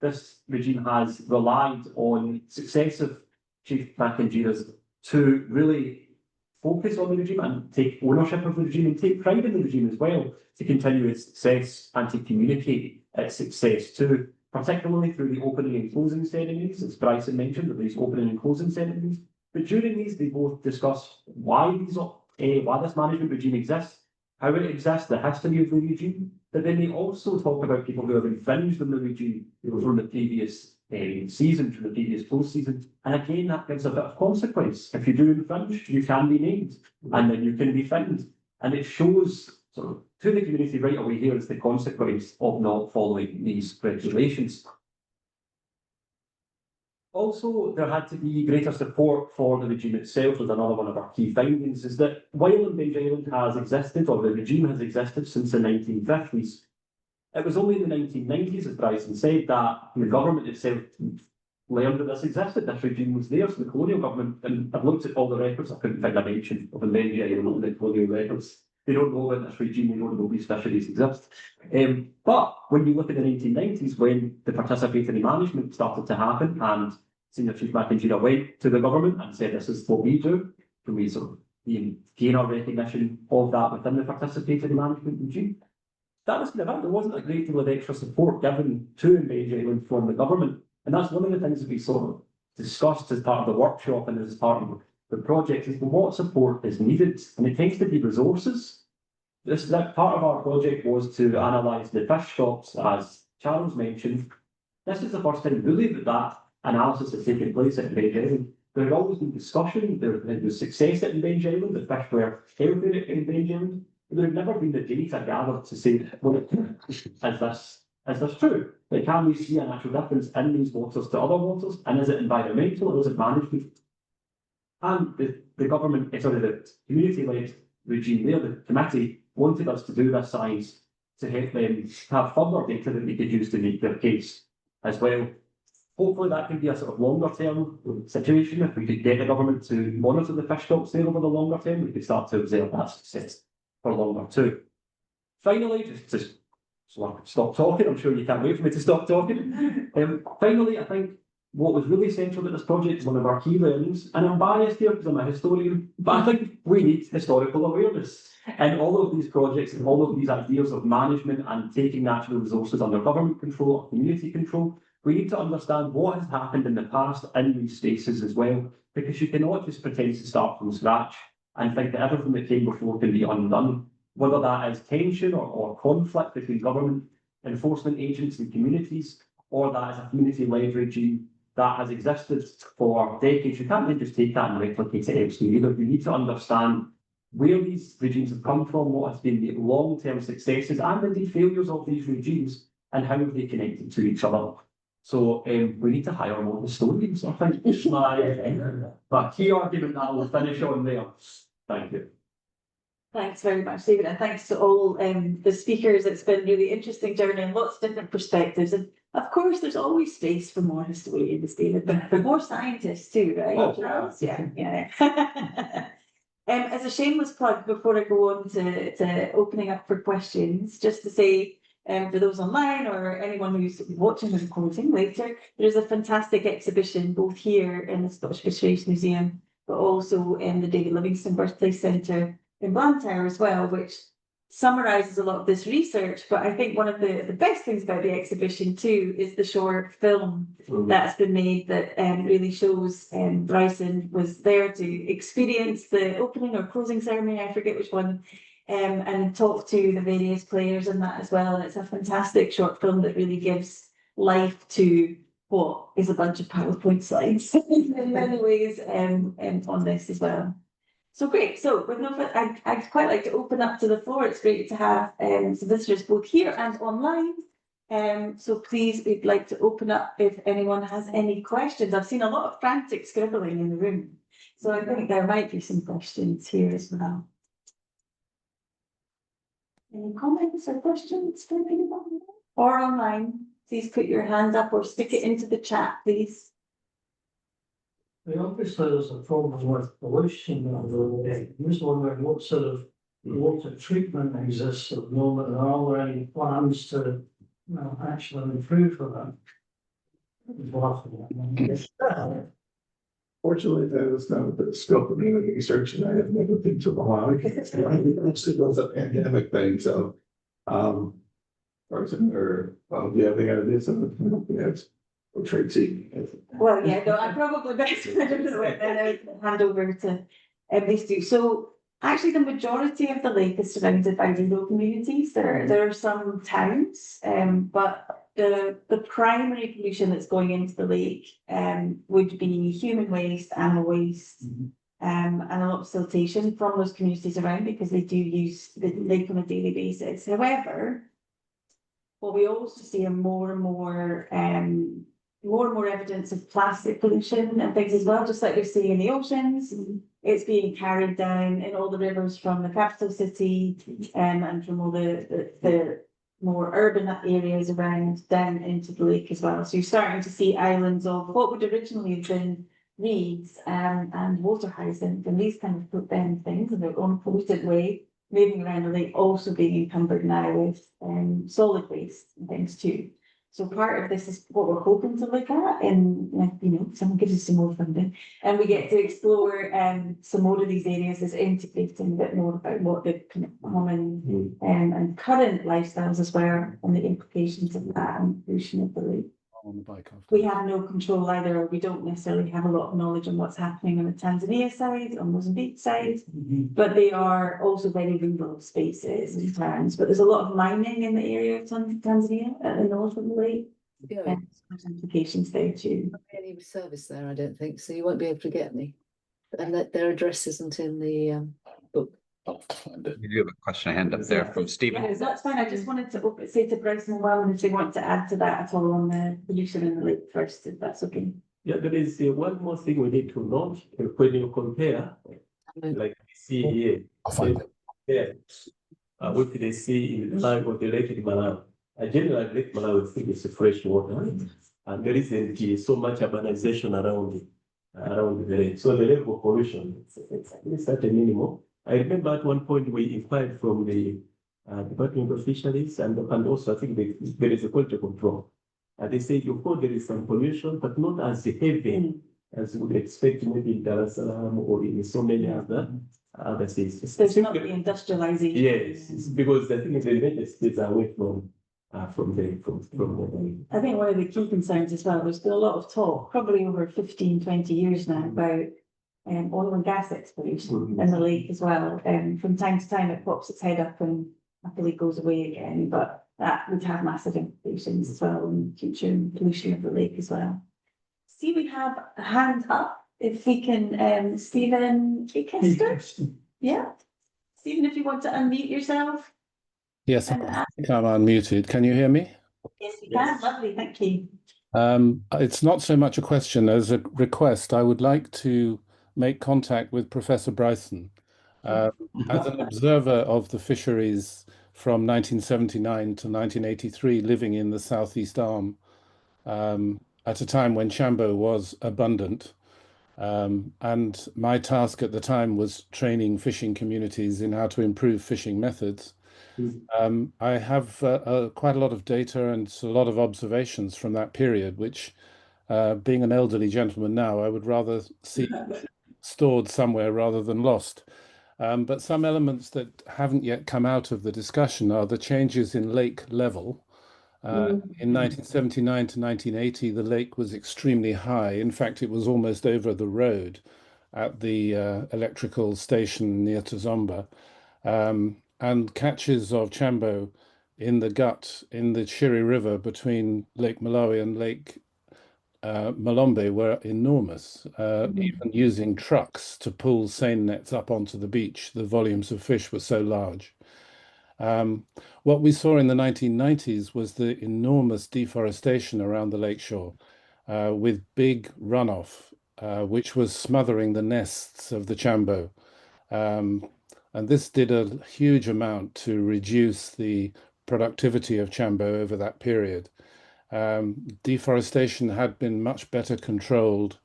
This regime has relied on successive Chief Makanjiras to really focus on the regime and take ownership of the regime and take pride in the regime as well, to continue its success and to communicate its success too, particularly through the opening and closing ceremonies, as Bryson mentioned, with these opening and closing ceremonies. But during these, they both discuss why this management regime exists, how it exists, the history of the regime. But then they also talk about people who have infringed on the regime from the previous season, from the previous closed season. And again, that gives a bit of consequence. If you do infringe, you can be named and then you can be fined. And it shows sort of to the community right away here is the consequence of not following these regulations. Also, there had to be greater support for the regime itself. Was another one of our key findings, is that while Mbenji Island has existed, or the regime has existed since the 1950s, it was only in the 1990s, as Bryson said, that the government itself learned that this existed. This regime was there, so the colonial government, and I've looked at all the records, I couldn't find a mention of Mbenji Island in the colonial records. They don't know about this regime, they don't know these fisheries exist. But when you look at the 1990s, when the participatory management started to happen, and Senior Chief Makanjira went to the government and said, this is what we do, can we sort of gain our recognition of that within the participatory management regime? That was kind of it. There wasn't a great deal of extra support given to Mbenji Island from the government. And that's one of the things that we sort of discussed as part of the workshop and as part of the project is what support is needed. And it tends to be resources. That part of our project was to analyse the fish stocks, as Charles mentioned. This is the first time really that analysis has taken place at Mbenji Island. There had always been discussion, there was success at Mbenji Island, the fish were healthy at Mbenji Island. There had never been the data gathered to say, well, is this true? Like, can we see a natural difference in these waters to other waters? And is it environmental or is it management? And the government, the community-led regime there, the committee, wanted us to do this science to help them have further data that they could use to make their case as well. Hopefully that can be a sort of longer term situation. If we could get the government to monitor the fish stocks there over the longer term, we could start to observe that success for longer too. Finally, just so I can stop talking, I'm sure you can't wait for me to stop talking. Finally, I think what was really central to this project is one of our key learnings, and I'm biased here because I'm a historian, but I think we need historical awareness. And all of these projects and all of these ideas of management and taking natural resources under government control or community control, we need to understand what has happened in the past in these spaces as well, because you cannot just pretend to start from scratch and think that everything that came before can be undone, whether that is tension or conflict between government enforcement agents and communities, or that is a community-led regime that has existed for decades. You can't then just take that and replicate it elsewhere. You need to understand where these regimes have come from, what has been the long-term successes and indeed failures of these regimes, and how they connected to each other. So we need to hire more historians, I think. It's my key argument that I will finish on there. Thank you. Thanks very much, David, and thanks to all the speakers. It's been really interesting journey and lots of different perspectives. And of course, there's always space for more historians, David, but more scientists too, right? Oh, Charles? Yeah. As a shameless plug, before I go on to opening up for questions, just to say, for those online or anyone who's watching the recording later, there's a fantastic exhibition both here in the Scottish Fisheries Museum, but also in the David Livingstone Birthplace Centre in Blantyre as well, which summarises a lot of this research. But I think one of the best things about the exhibition too is the short film that's been made that really shows Bryson was there to experience the opening or closing ceremony, I forget which one, and talk to the various players and that as well. And it's a fantastic short film that really gives life to what is a bunch of PowerPoint slides in many ways on this as well. So great. So with no further, I'd quite like to open up to the floor. It's great to have some visitors both here and online. So please, we'd like to open up if anyone has any questions. I've seen a lot of frantic scribbling in the room, so I think there might be some questions here as well. Any comments or questions from anyone? Or online, please put your hand up or stick it into the chat, please. Obviously, there's a problem with pollution. I'm just wondering what sort of water treatment exists at the moment, and are there any plans to actually improve for that? Fortunately, that is not the scope of any research, and I have never been to Malawi. It was a pandemic thing, so Bryson, or do you have any ideas on the or Tracy? Well, yeah, no, I'm probably best hand over to these two. So actually, the majority of the lake is surrounded by rural communities. There are some towns, but the primary pollution that's going into the lake would be human waste, animal waste, and a lot of siltation from those communities around, because they do use the lake on a daily basis. However, what we also see are more and more evidence of plastic pollution and things as well, just like we're seeing in the oceans. It's being carried down in all the rivers from the capital city and from all the more urban areas around down into the lake as well. So you're starting to see islands of what would originally have been reeds and water hyacinth and these kind of things in their own polluted way, moving around the lake, also being encumbered now with solid waste and things too. So part of this is what we're hoping to look at, and someone gives us some more funding, and we get to explore some more of these areas as integrating a bit more about what the kind of common and current lifestyles as well, and the implications of that and pollution of the lake. We have no control either, or we don't necessarily have a lot of knowledge on what's happening on the Tanzania side, on Mozambique side, but they are also very rural spaces and towns. But there's a lot of mining in the area of Tanzania at the north of the lake. Yeah, And there's implications there too. not any service there, I don't think, so you won't be able to get any. And that their address isn't in the book. You do have a question hand up there from Stephen. Yeah, that's fine. I just wanted to say to Bryson and Wellman if they want to add to that at all on the pollution in the lake first, if that's okay. Yeah, there is one more thing we need to note when you compare, like we see here, with the sea in the time of the Lake Malawi. Generally, Lake Malawi is fresh water, and there isn't so much urbanization around the lake. So the level of pollution is at a minimum. I remember at one point we inquired from the Department of Fisheries and also I think there is a quality control. And they say, of course, there is some pollution, but not as heavy as you would expect maybe in Dar es Salaam or in so many other cities. There's not the industrialization. Yes, because I think the United States are away from the. I think one of the key concerns as well, there's been a lot of talk, probably over 15, 20 years now, about oil and gas exploration in the lake as well. From time to time, it pops its head up and happily goes away again. But that would have massive implications as well in future pollution of the lake as well. See, we have a hand up. If we can, Stephen Akester? Yeah. Stephen, if you want to unmute yourself. Yes, I think I'm unmuted. Can you hear me? Yes, we can. Lovely, thank you. It's not so much a question as a request. I would like to make contact with Professor Bryson. As an observer of the fisheries from 1979 to 1983, living in the Southeast Arm, at a time when chambo was abundant. And my task at the time was training fishing communities in how to improve fishing methods. I have quite a lot of data and a lot of observations from that period, which, being an elderly gentleman now, I would rather see stored somewhere rather than lost. But some elements that haven't yet come out of the discussion are the changes in lake level. In 1979 to 1980, the lake was extremely high. In fact, it was almost over the road at the electrical station near to Zomba. And catches of chambo in the gut in the Shiri River between Lake Malawi and Lake Malombe were enormous, even using trucks to pull seine nets up onto the beach. The volumes of fish were so large. What we saw in the 1990s was the enormous deforestation around the lakeshore with big runoff, which was smothering the nests of the chambo. And this did a huge amount to reduce the productivity of chambo over that period. Deforestation had been much better controlled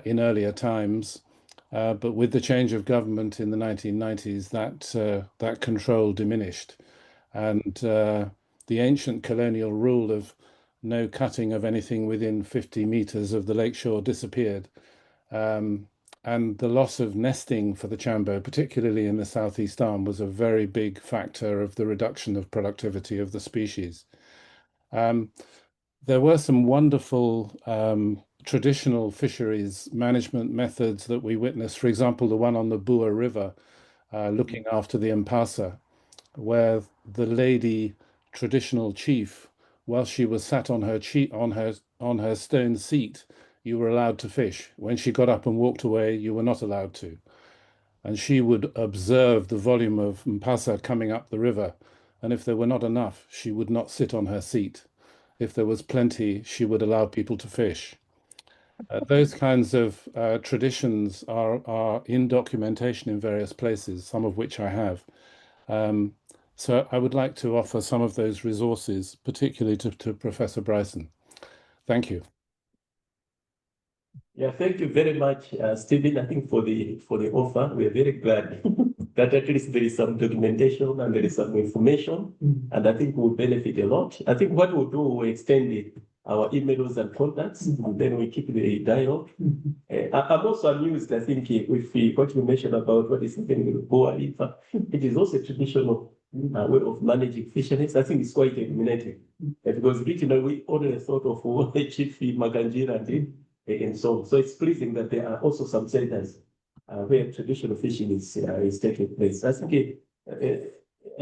in earlier times, but with the change of government in the 1990s, that control diminished. And the ancient colonial rule of no cutting of anything within 50 meters of the lakeshore disappeared. And the loss of nesting for the chambo, particularly in the Southeast Arm, was a very big factor of the reduction of productivity of the species. There were some wonderful traditional fisheries management methods that we witnessed. For example, the one on the Bua River, looking after the Mpasa, where the lady traditional chief, while she was sat on her stone seat, you were allowed to fish. When she got up and walked away, you were not allowed to. And she would observe the volume of Mpasa coming up the river. And if there were not enough, she would not sit on her seat. If there was plenty, she would allow people to fish. Those kinds of traditions are in documentation in various places, some of which I have. So I would like to offer some of those resources, particularly to Professor Bryson. Thank you. Yeah, thank you very much, Stephen. I think for the offer, we are very glad that at least there is some documentation and there is some information, and I think we'll benefit a lot. I think what we'll do, we'll extend our emails and contacts, and then we keep the dialogue. I'm also amused, I think, with what you mentioned about what is happening with Boa River. It is also a traditional way of managing fisheries. I think it's quite illuminating, because originally we already thought of what Chief Makanjira did. And so it's pleasing that there are also some centers where traditional fishing is taking place. I think,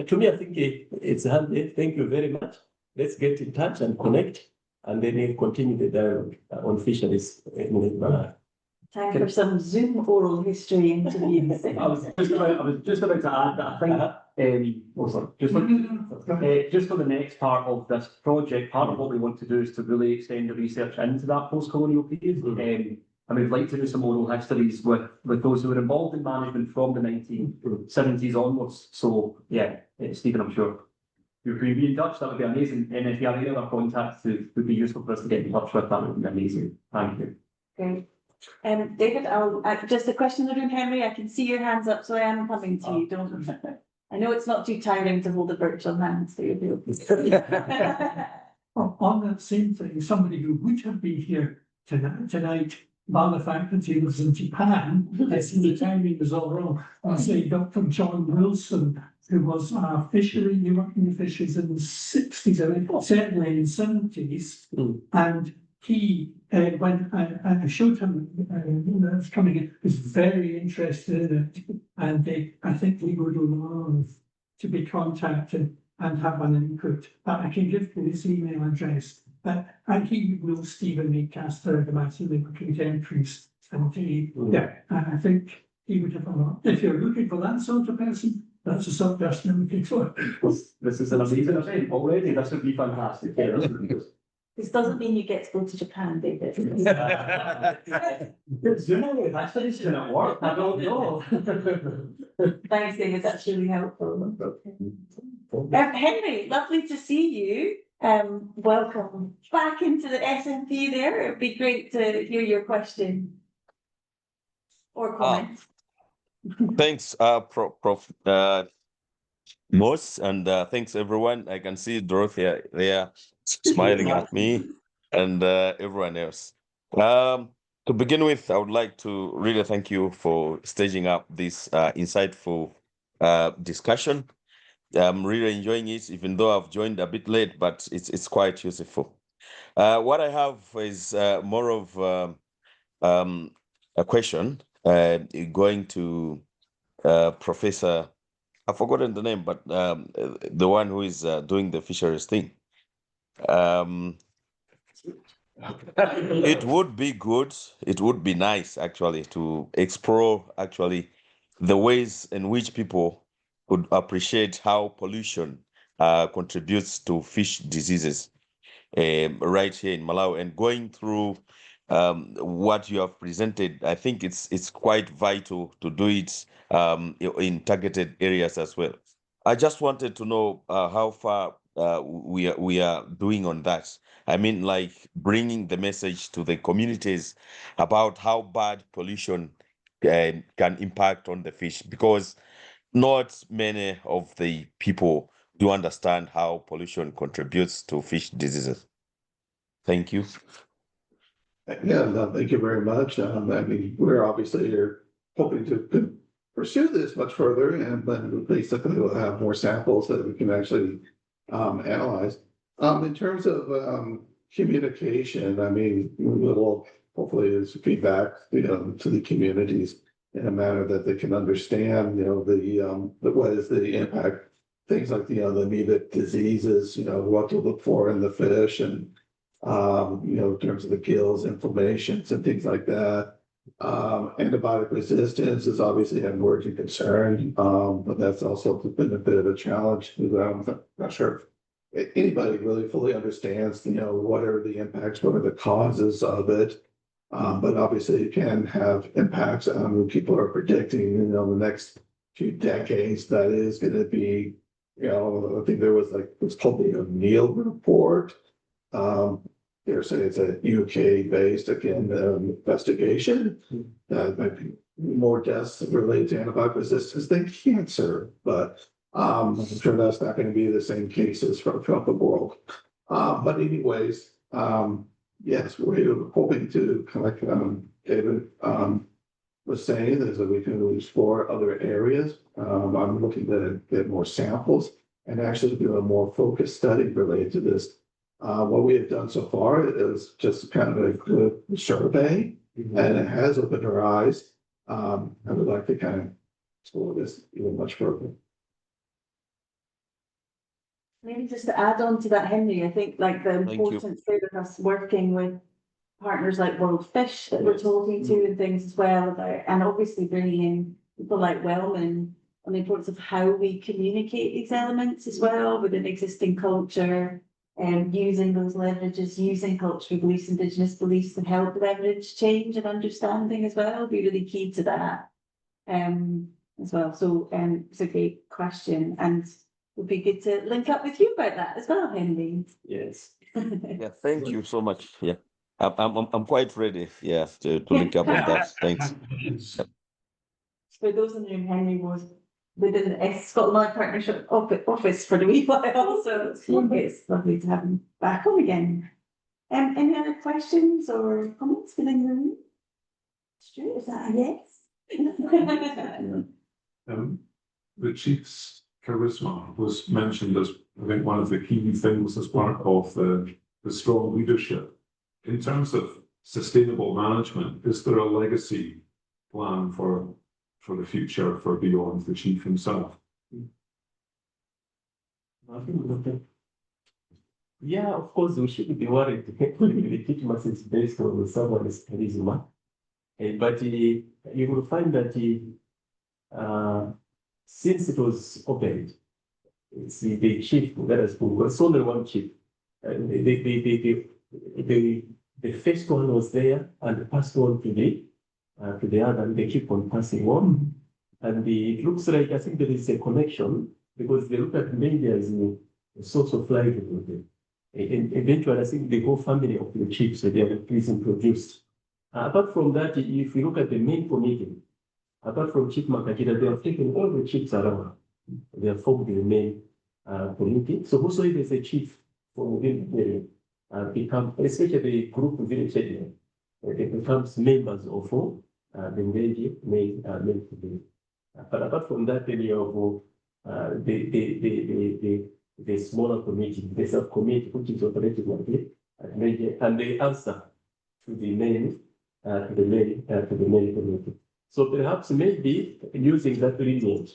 to me, I think it's handy. Thank you very much. Let's get in touch and connect, and then we'll continue the dialogue on fisheries in Lake Malawi. Time for some Zoom oral history interviews. I was just about to add that I think, just for the next part of this project, part of what we want to do is to really extend the research into that post-colonial period. And we'd like to do some oral histories with those who were involved in management from the 1970s onwards. So yeah, Stephen, I'm sure if we be in touch, that would be amazing. And if you have any other contacts that would be useful for us to get in touch with, that would be amazing. Thank you. Great. David, just a question in the room, Henry. I can see your hands up, so I am coming to you. Don't. I know it's not too tiring to hold a virtual hand, so you'll be okay. On that same thing, somebody who would have been here tonight, by the fact that he was in Japan, the timing was all wrong. I say Dr. John Wilson, who was a fishery, he worked in the fisheries in the 60s, certainly in the 70s, and he, when I showed him that's coming in, was very interested in it, and I think he would love to be contacted. and have an input. I can give you his email address, and he will Stephen make Castor the massively contemporaries. And I think he would have a lot. If you're looking for that sort of person, that's the sort of person I'm looking for. This is an amazing event already. This would be fantastic. Yeah, this would be good. This doesn't mean you get to go to Japan, David. Zooming, that's what it's gonna work. I don't know. Thanks, David. That's really helpful. Henry, lovely to see you. Welcome back into the SMP there. It'd be great to hear your question or comment. Thanks, Prof. Morse, and thanks everyone. I can see Dorothea there smiling at me, and everyone else. To begin with, I would like to really thank you for staging up this insightful discussion. I'm really enjoying it, even though I've joined a bit late, but it's quite useful. What I have is more of a question going to Professor, I've forgotten the name, but the one who is doing the fisheries thing. It would be good, it would be nice actually to explore actually the ways in which people could appreciate how pollution contributes to fish diseases right here in Malawi. And going through what you have presented, I think it's quite vital to do it in targeted areas as well. I just wanted to know how far we are doing on that. I mean, like bringing the message to the communities about how bad pollution can impact on the fish, because not many of the people do understand how pollution contributes to fish diseases. Thank you. Yeah, no, thank you very much. I mean, we're obviously here hoping to pursue this much further, and then basically we'll have more samples that we can actually analyze. In terms of communication, I mean, we'll hopefully is feedback, to the communities in a manner that they can understand, the what is the impact, things like the amoeba diseases, what to look for in the fish, and in terms of the gills, inflammations, and things like that. Antibiotic resistance is obviously an emerging concern, but that's also been a bit of a challenge. I'm not sure if anybody really fully understands, what are the impacts, what are the causes of it. But obviously it can have impacts on when people are predicting, the next few decades. That is going to be, I think there was what's called the O'Neill report. They're saying it's a UK based, again, investigation that might be more deaths related to antibiotic resistance than cancer, but I'm sure that's not going to be the same cases throughout the world. But anyways, yes, we're hoping to, like David was saying, is that we can explore other areas. I'm looking to get more samples and actually do a more focused study related to this. What we have done so far is just kind of a good survey, and it has opened our eyes. I would like to kind of explore this even much further. Maybe just to add on to that, Henry, I think the importance there of us working with partners like World Fish that we're talking to and things as well about, and obviously bringing in people like Wellman on the importance of how we communicate these elements as well within existing culture, and using those leverages, using cultural beliefs, Indigenous beliefs to help leverage change and understanding as well, be really key to that as well. So it's a great question, and it would be good to link up with you about that as well, Henry. Yes. Yeah, thank you so much. Yeah, I'm quite ready. Yeah, to link up on that. Thanks. For those in the room, Henry was within the Scotland Partnership Office for a wee while, so it's lovely to have him back home again. Any other questions or comments within the room? Stuart, is that a yes? The chief's charisma was mentioned as, I think, one of the key things as part of the strong leadership. In terms of sustainable management, is there a legacy plan for the future, for beyond the chief himself? Yeah, of course, we shouldn't be worried. The legitimacy is based on someone's charisma. But you will find that since it was opened, it's the chief that has been, there's only one chief. The first one was there and passed on to the other, and they keep on passing on. And it looks like, I think there is a connection because they look at Mbenji as a source of livelihood. And eventually, I think the whole family of the chiefs, so they are prison produced. Apart from that, if you look at the main committee, apart from Chief Makanjira, they have taken all the chiefs around. They have formed the main committee. So whosoever is a chief from within the become, especially the group village area, it becomes members of the Mbenji main committee. But apart from that, then you have the smaller committee, the subcommittee, which is operating like it, and they answer to the main committee. So perhaps maybe using that lineage,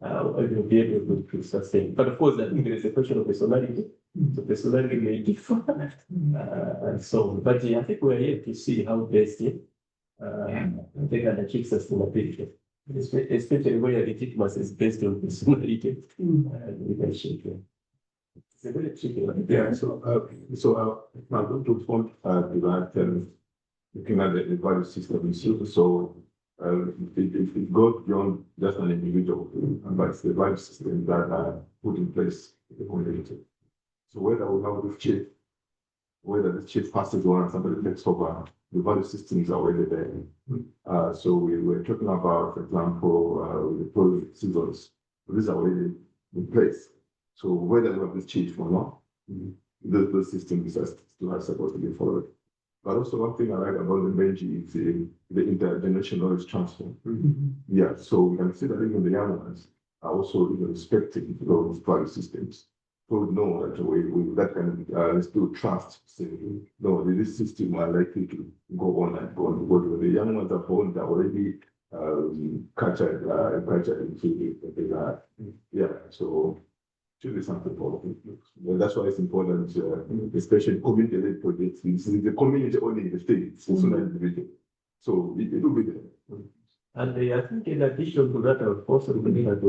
will be able to sustain. But of course, I think there is a question of personality. So personality may differ, and so on. But I think we're here to see how best they can achieve sustainability, especially where legitimacy is based on personality and leadership. It's a very tricky one. Yeah, I'm going to respond to that, looking at the value system issue. So it goes beyond just an individual, but it's the value system that are put in place in the community. So whether we have this chief, whether the chief passes on and somebody takes over, the value systems are already there. So we were talking about, for example, the police seasons. These are already in place. So whether we have this chief or not, the systems are still supposed to be followed. But also one thing I like about the Mbenji is the intergenerational knowledge transfer. Yeah, so we can see that even the young ones are also respecting those value systems. So we know that we that kind of let's do trust. Say, no, this system are likely to go on and go on. Because the young ones are born, they're already cultured into the yeah. So should be something for that's why it's important, especially community-led projects. This is the community only the state, it's also not individual. So it will be there. And I think in addition to that, I would also looking at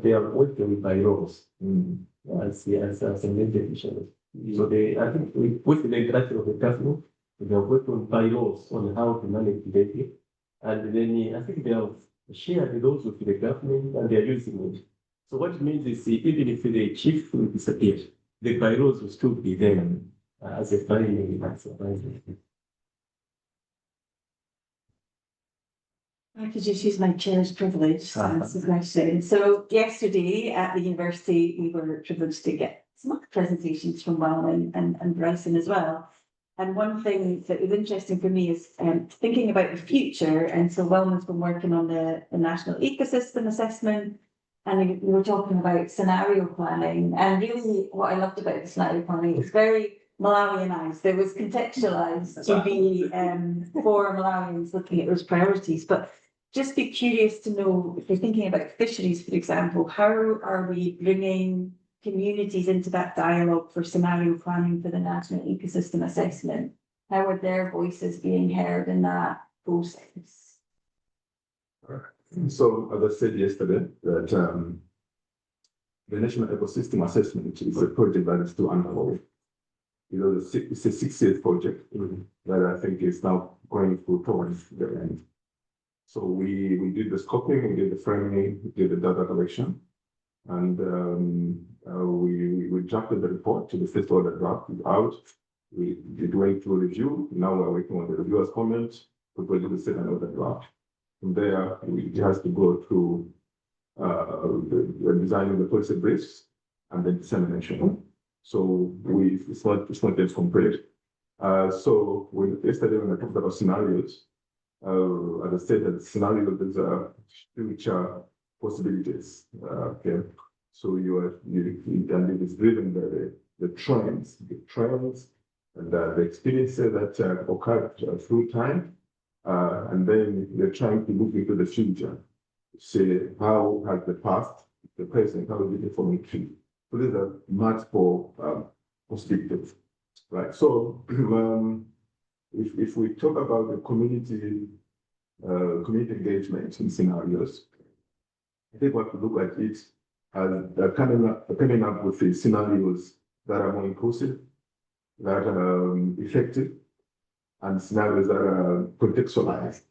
they are working by laws as a major issue. So I think with the interaction of the government, they are working by laws on how to manage the data. And then I think they have shared those with the government and they are using it. So what it means is even if the chief will disappear, the bylaws will still be there as a binding advisor. I could just use my chair's privilege to answer the question. So yesterday at the university, we were privileged to get some presentations from Wellman and Bryson as well. And one thing that was interesting for me is thinking about the future. And so Wellman's been working on the National Ecosystem Assessment. And we were talking about scenario planning, and really what I loved about the scenario planning, it was very Malawianized. It was contextualized to be for Malawians looking at those priorities. But just be curious to know, if you're thinking about fisheries, for example, how are we bringing communities into that dialogue for scenario planning for the National Ecosystem Assessment? How are their voices being heard in that process? So, as I said yesterday, that the National Ecosystem Assessment is a project that is still underway. It's a 6-year project that I think is now going through towards the end. So we did the scoping, we did the framing, we did the data collection, and we drafted the report to the first order draft out. We did went through review. Now we're working on the reviewer's comments. We put the second order draft. From there, it has to go through the designing the policy briefs and then dissemination. So it's not yet complete. So yesterday when I talked about scenarios, as I said, that scenario there's future possibilities. Okay, so and it is driven by the trends, and the experiences that occurred through time. And then they're trying to look into the future, say how has the past, the present, how is it informing So these are multiple perspectives, right? So if we talk about the community engagement in scenarios, I think we have to look at it as coming up with the scenarios that are more inclusive, that are effective, and scenarios that are contextualized.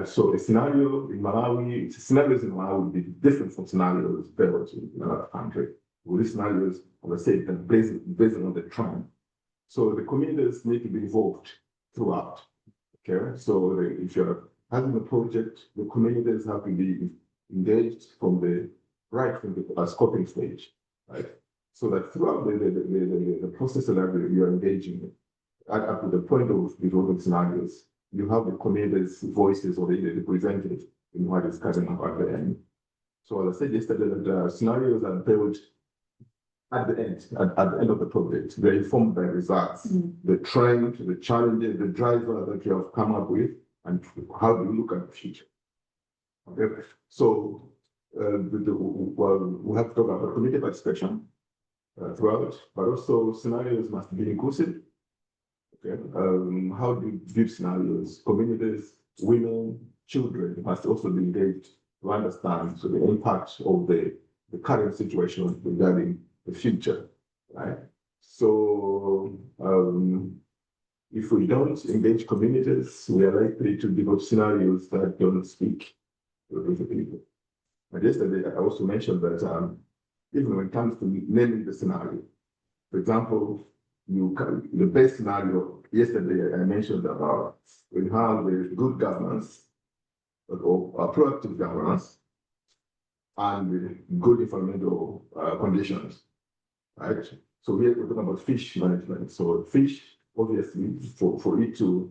So a scenario in Malawi, scenarios in Malawi would be different from scenarios built in another country. Well, these scenarios, as I said, based on the trend. So the communities need to be involved throughout. Okay, so if you're having a project, the communities have to be engaged from the scoping stage, right? So that throughout the process that you're engaging up to the point of developing scenarios, you have the community's voices already represented in what is coming up at the end. So as I said yesterday, that scenarios are built at the end of the project. They're informed by results, the trend, the challenges, the driver that you have come up with, and how do you look at the future. Okay, so we have to talk about community participation throughout, but also scenarios must be inclusive. Okay, how do you give scenarios? Communities, women, children must also be engaged to understand the impact of the current situation regarding the future, right? So if we don't engage communities, we are likely to develop scenarios that don't speak to the people. But yesterday, I also mentioned that even when it comes to naming the scenario, for example, the best scenario, yesterday I mentioned about we have the good governance or proactive governance and good environmental conditions, right? So here we're talking about fish management. So fish, obviously, for it to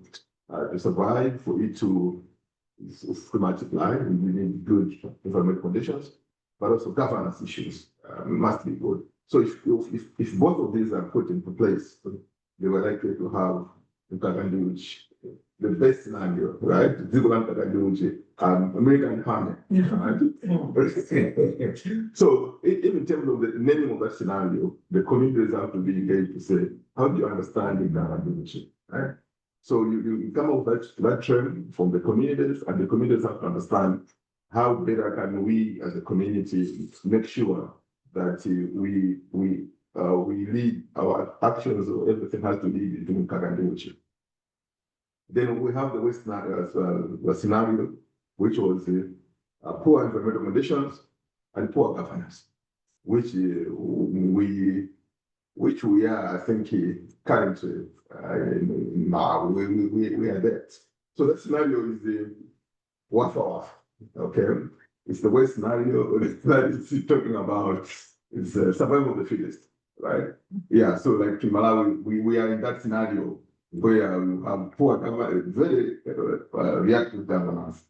survive, for it to multiply, we need good environmental conditions, but also governance issues must be good. So if both of these are put into place, they were likely to have the best scenario, right? American farming, right? So even in terms of the naming of that scenario, the communities have to be engaged to say, how do you understand the right? So you come up with that term from the communities, and the communities have to understand how better can we as a community make sure that we lead our actions, or everything has to lead into Kaganduchi. Then we have the West scenario, which was poor environmental conditions and poor governance, which we are, I think, currently now we are there. So that scenario is the Wafa, okay? It's the West scenario that is talking about it's survival of the fittest, right? Yeah, so like in Malawi, we are in that scenario where we have poor government, very reactive governance,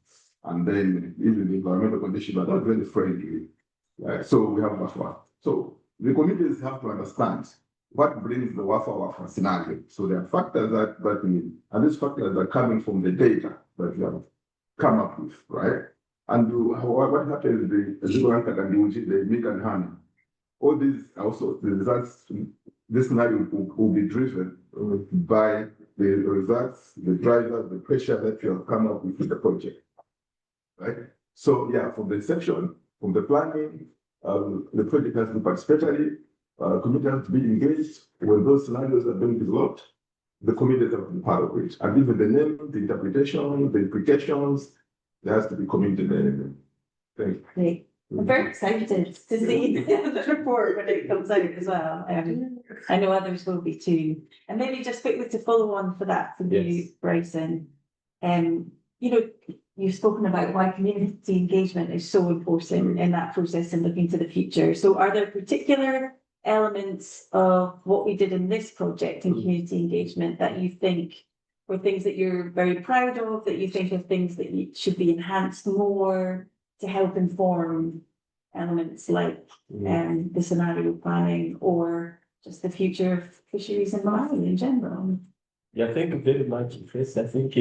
and then even the environmental conditions are not very friendly, right? So we have Wafa. So the communities have to understand what brings the Wafa scenario. So there are factors that need, and these factors are coming from the data that we have come up with, right? And what happens is the milk and honey. All these also, the results, this scenario will be driven by the results, the drivers, the pressure that you have come up with in the project, right? So yeah, from the inception, from the planning, the project has to be participatory, community has to be engaged. When those scenarios are being developed, the community have to be part of it. And even the name, the interpretation, the implications, there has to be community there. Thank you. Great. I'm very excited to see the report when it comes out as well. I know others will be too. And maybe just quickly to follow on for that from you, Bryson. You've spoken about why community engagement is so important in that process and looking to the future. So are there particular elements of what we did in this project in community engagement that you think were things that you're very proud of, that you think are things that should be enhanced more to help inform elements like the scenario planning or just the future of fisheries in Malawi in general? Yeah, thank you very much, Tracy. I think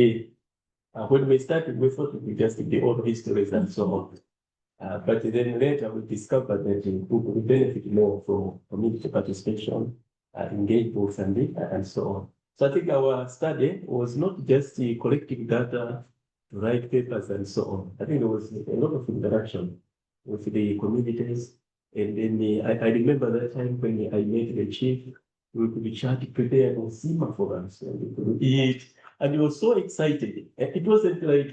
when we started, we thought we just the old histories and so on. But then later we discovered that we benefit more from community participation, engagement and so on. So I think our study was not just collecting data to write papers and so on. I think there was a lot of interaction with the communities. And then I remember that time when I met the chief, we could chat, prepare Nsima for us, and we could eat. And he was so excited. It wasn't like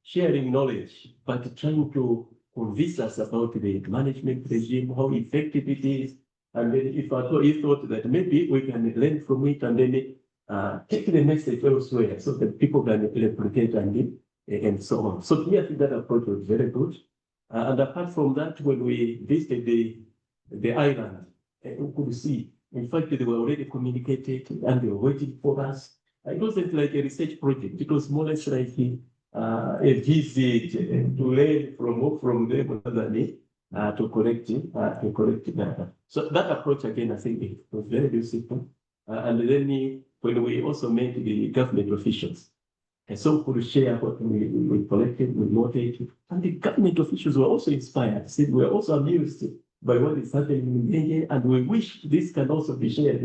sharing knowledge, but trying to convince us about the management regime, how effective it is. And then if at all he thought that maybe we can learn from it and then take the message elsewhere so that people can replicate and so on. So to me, I think that approach was very good. And apart from that, when we visited the island, we could see, in fact, they were already communicated and they were waiting for us. It wasn't like a research project. It was more or less like a visit to learn from them rather than to correct data. So that approach, again, I think it was very useful. And then when we also met the government officials, and so we could share what we collected, we noted, and the government officials were also inspired. See, we were also amused by what is happening in Mbenjie, and we wish this can also be shared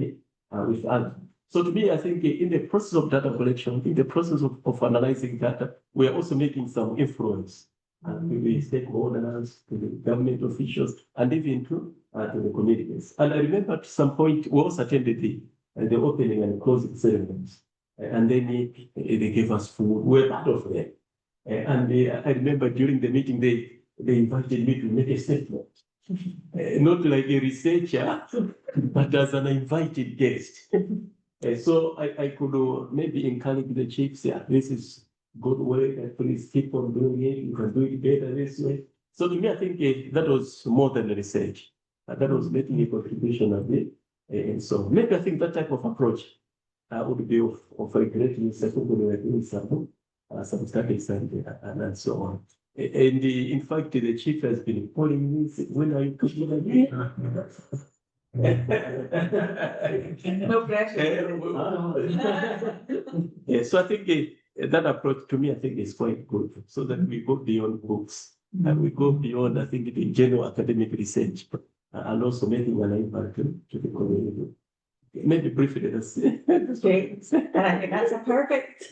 with others. So to me, I think in the process of data collection, in the process of analyzing data, we are also making some influence to the stakeholders, to the government officials, and even to the communities. And I remember at some point, we also attended the opening and closing ceremonies. And then they gave us food. We were part of them. And I remember during the meeting, they invited me to make a statement. Not like a researcher, but as an invited guest. So I could maybe encourage the chiefs, yeah, this is good work, please keep on doing it, you can do it better this way. So to me, I think that was more than a research. That was making a contribution a bit. And so maybe I think that type of approach would be of a great use. I think we were doing some studies and so on. And in fact, the chief has been calling me, when are you coming again? No pressure. Yeah, so I think that approach to me, I think is quite good, so that we go beyond books and we go beyond, I think, the general academic research and also making an impact to the community. Maybe briefly, that's Great. And I think that's a perfect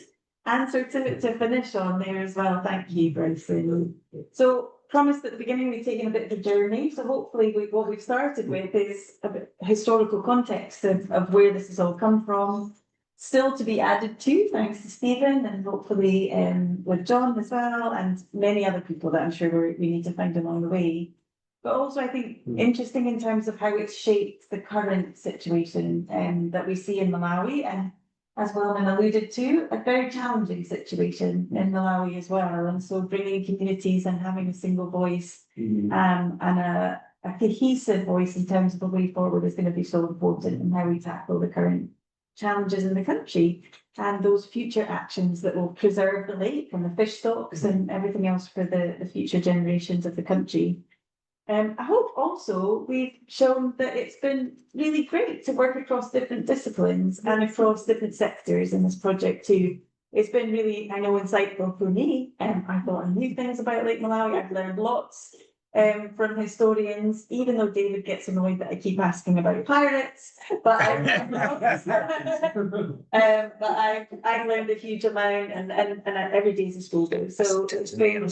answer to finish on there as well. Thank you, Bryson. So, promised at the beginning we've taken a bit of a journey. So hopefully what we've started with is a bit historical context of where this has all come from. Still to be added to, thanks to Stephen, and hopefully with John as well, and many other people that I'm sure we need to find along the way. But also, I think, interesting in terms of how it's shaped the current situation that we see in Malawi, and as Wellman alluded to, a very challenging situation in Malawi as well. And so bringing communities and having a single voice and a cohesive voice in terms of the way forward is going to be so important in how we tackle the current challenges in the country and those future actions that will preserve the lake and the fish stocks and everything else for the future generations of the country. I hope also we've shown that it's been really great to work across different disciplines and across different sectors in this project too. It's been really, I know, insightful for me. I thought I knew things about Lake Malawi. I've learned lots from historians, even though David gets annoyed that I keep asking about pirates. But I've learned a huge amount, and every day is a school day. So it's been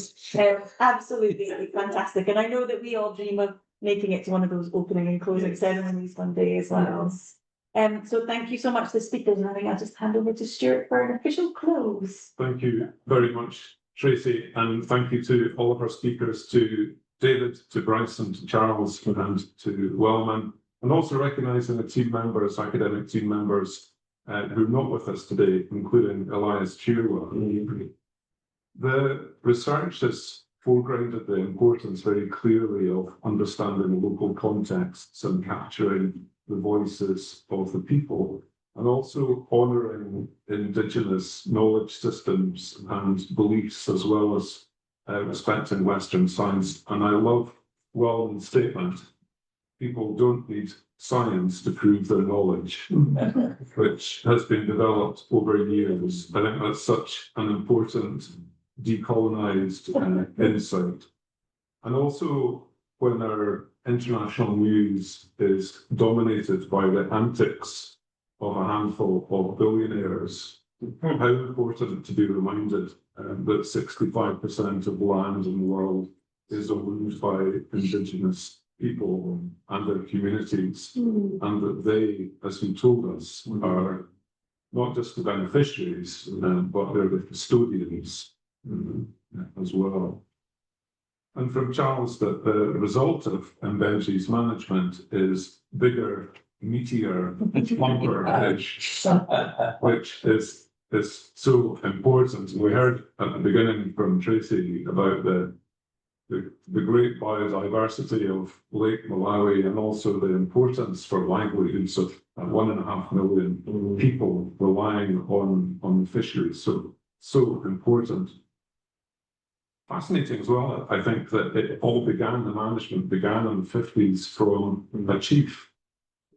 absolutely fantastic. And I know that we all dream of making it to one of those opening and closing ceremonies one day as well. So thank you so much to the speakers, and I think I'll just hand over to Stuart for an official close. Thank you very much, Tracy, and thank you to all of our speakers, to David, to Bryson, to Charles, and to Wellman, and also recognising the team members, academic team members who are not with us today, including Elias Chirwa. The research has foregrounded the importance very clearly of understanding local contexts and capturing the voices of the people, and also honouring Indigenous knowledge systems and beliefs, as well as respecting Western science. And I love Wellman's statement, people don't need science to prove their knowledge, which has been developed over years. I think that's such an important decolonised insight. And also when our international news is dominated by the antics of a handful of billionaires, how important to be reminded that 65% of land in the world is owned by indigenous people and their communities, and that they, as you told us, are not just the beneficiaries, but they're the custodians as well. And from Charles, that the result of Mbenji's management is bigger, meatier, plumper fish, which is so important. We heard at the beginning from Tracy about the great biodiversity of Lake Malawi and also the importance for livelihoods of 1.5 million people relying on the fisheries. So important. Fascinating as well, I think, that it all began, the management began in the 50s from a chief,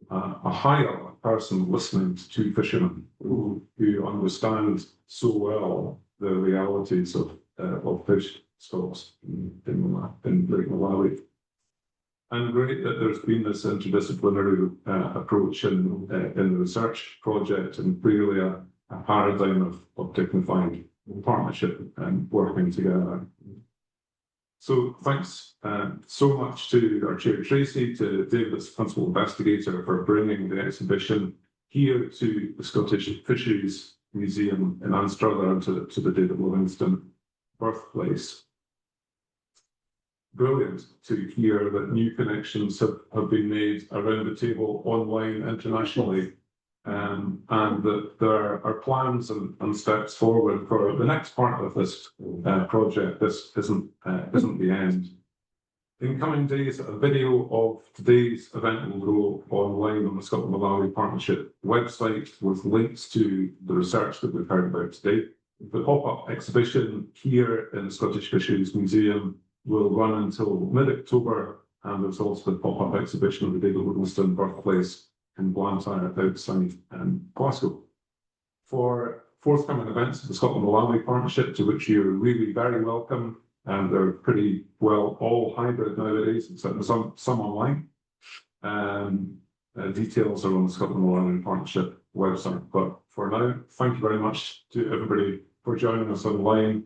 a higher person listening to two fishermen who understand so well the realities of fish stocks in Lake Malawi. And great that there's been this interdisciplinary approach in the research project, and clearly a paradigm of dignified partnership and working together. So thanks so much to our chair Tracy, to David as principal investigator, for bringing the exhibition here to the Scottish Fisheries Museum in Anstruther and to the David Livingstone birthplace. Brilliant to hear that new connections have been made around the table online internationally, and that there are plans and steps forward for the next part of this project. This isn't the end. In coming days, a video of today's event will go online on the Scotland Malawi Partnership website with links to the research that we've heard about today. The pop-up exhibition here in the Scottish Fisheries Museum will run until mid-October, and there's also the pop-up exhibition of the David Livingstone birthplace in Blantyre outside Glasgow. For forthcoming events of the Scotland Malawi Partnership, to which you're really very welcome, and they're pretty well all hybrid nowadays, except some online. Details are on the Scotland Malawi Partnership website. But for now, thank you very much to everybody for joining us online,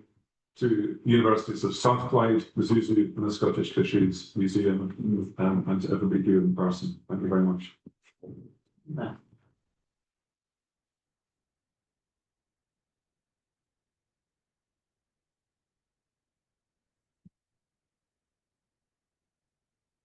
to Universities of Strathclyde, Mzuzu, and the Scottish Fisheries Museum, and to everybody here in person. Thank you very much.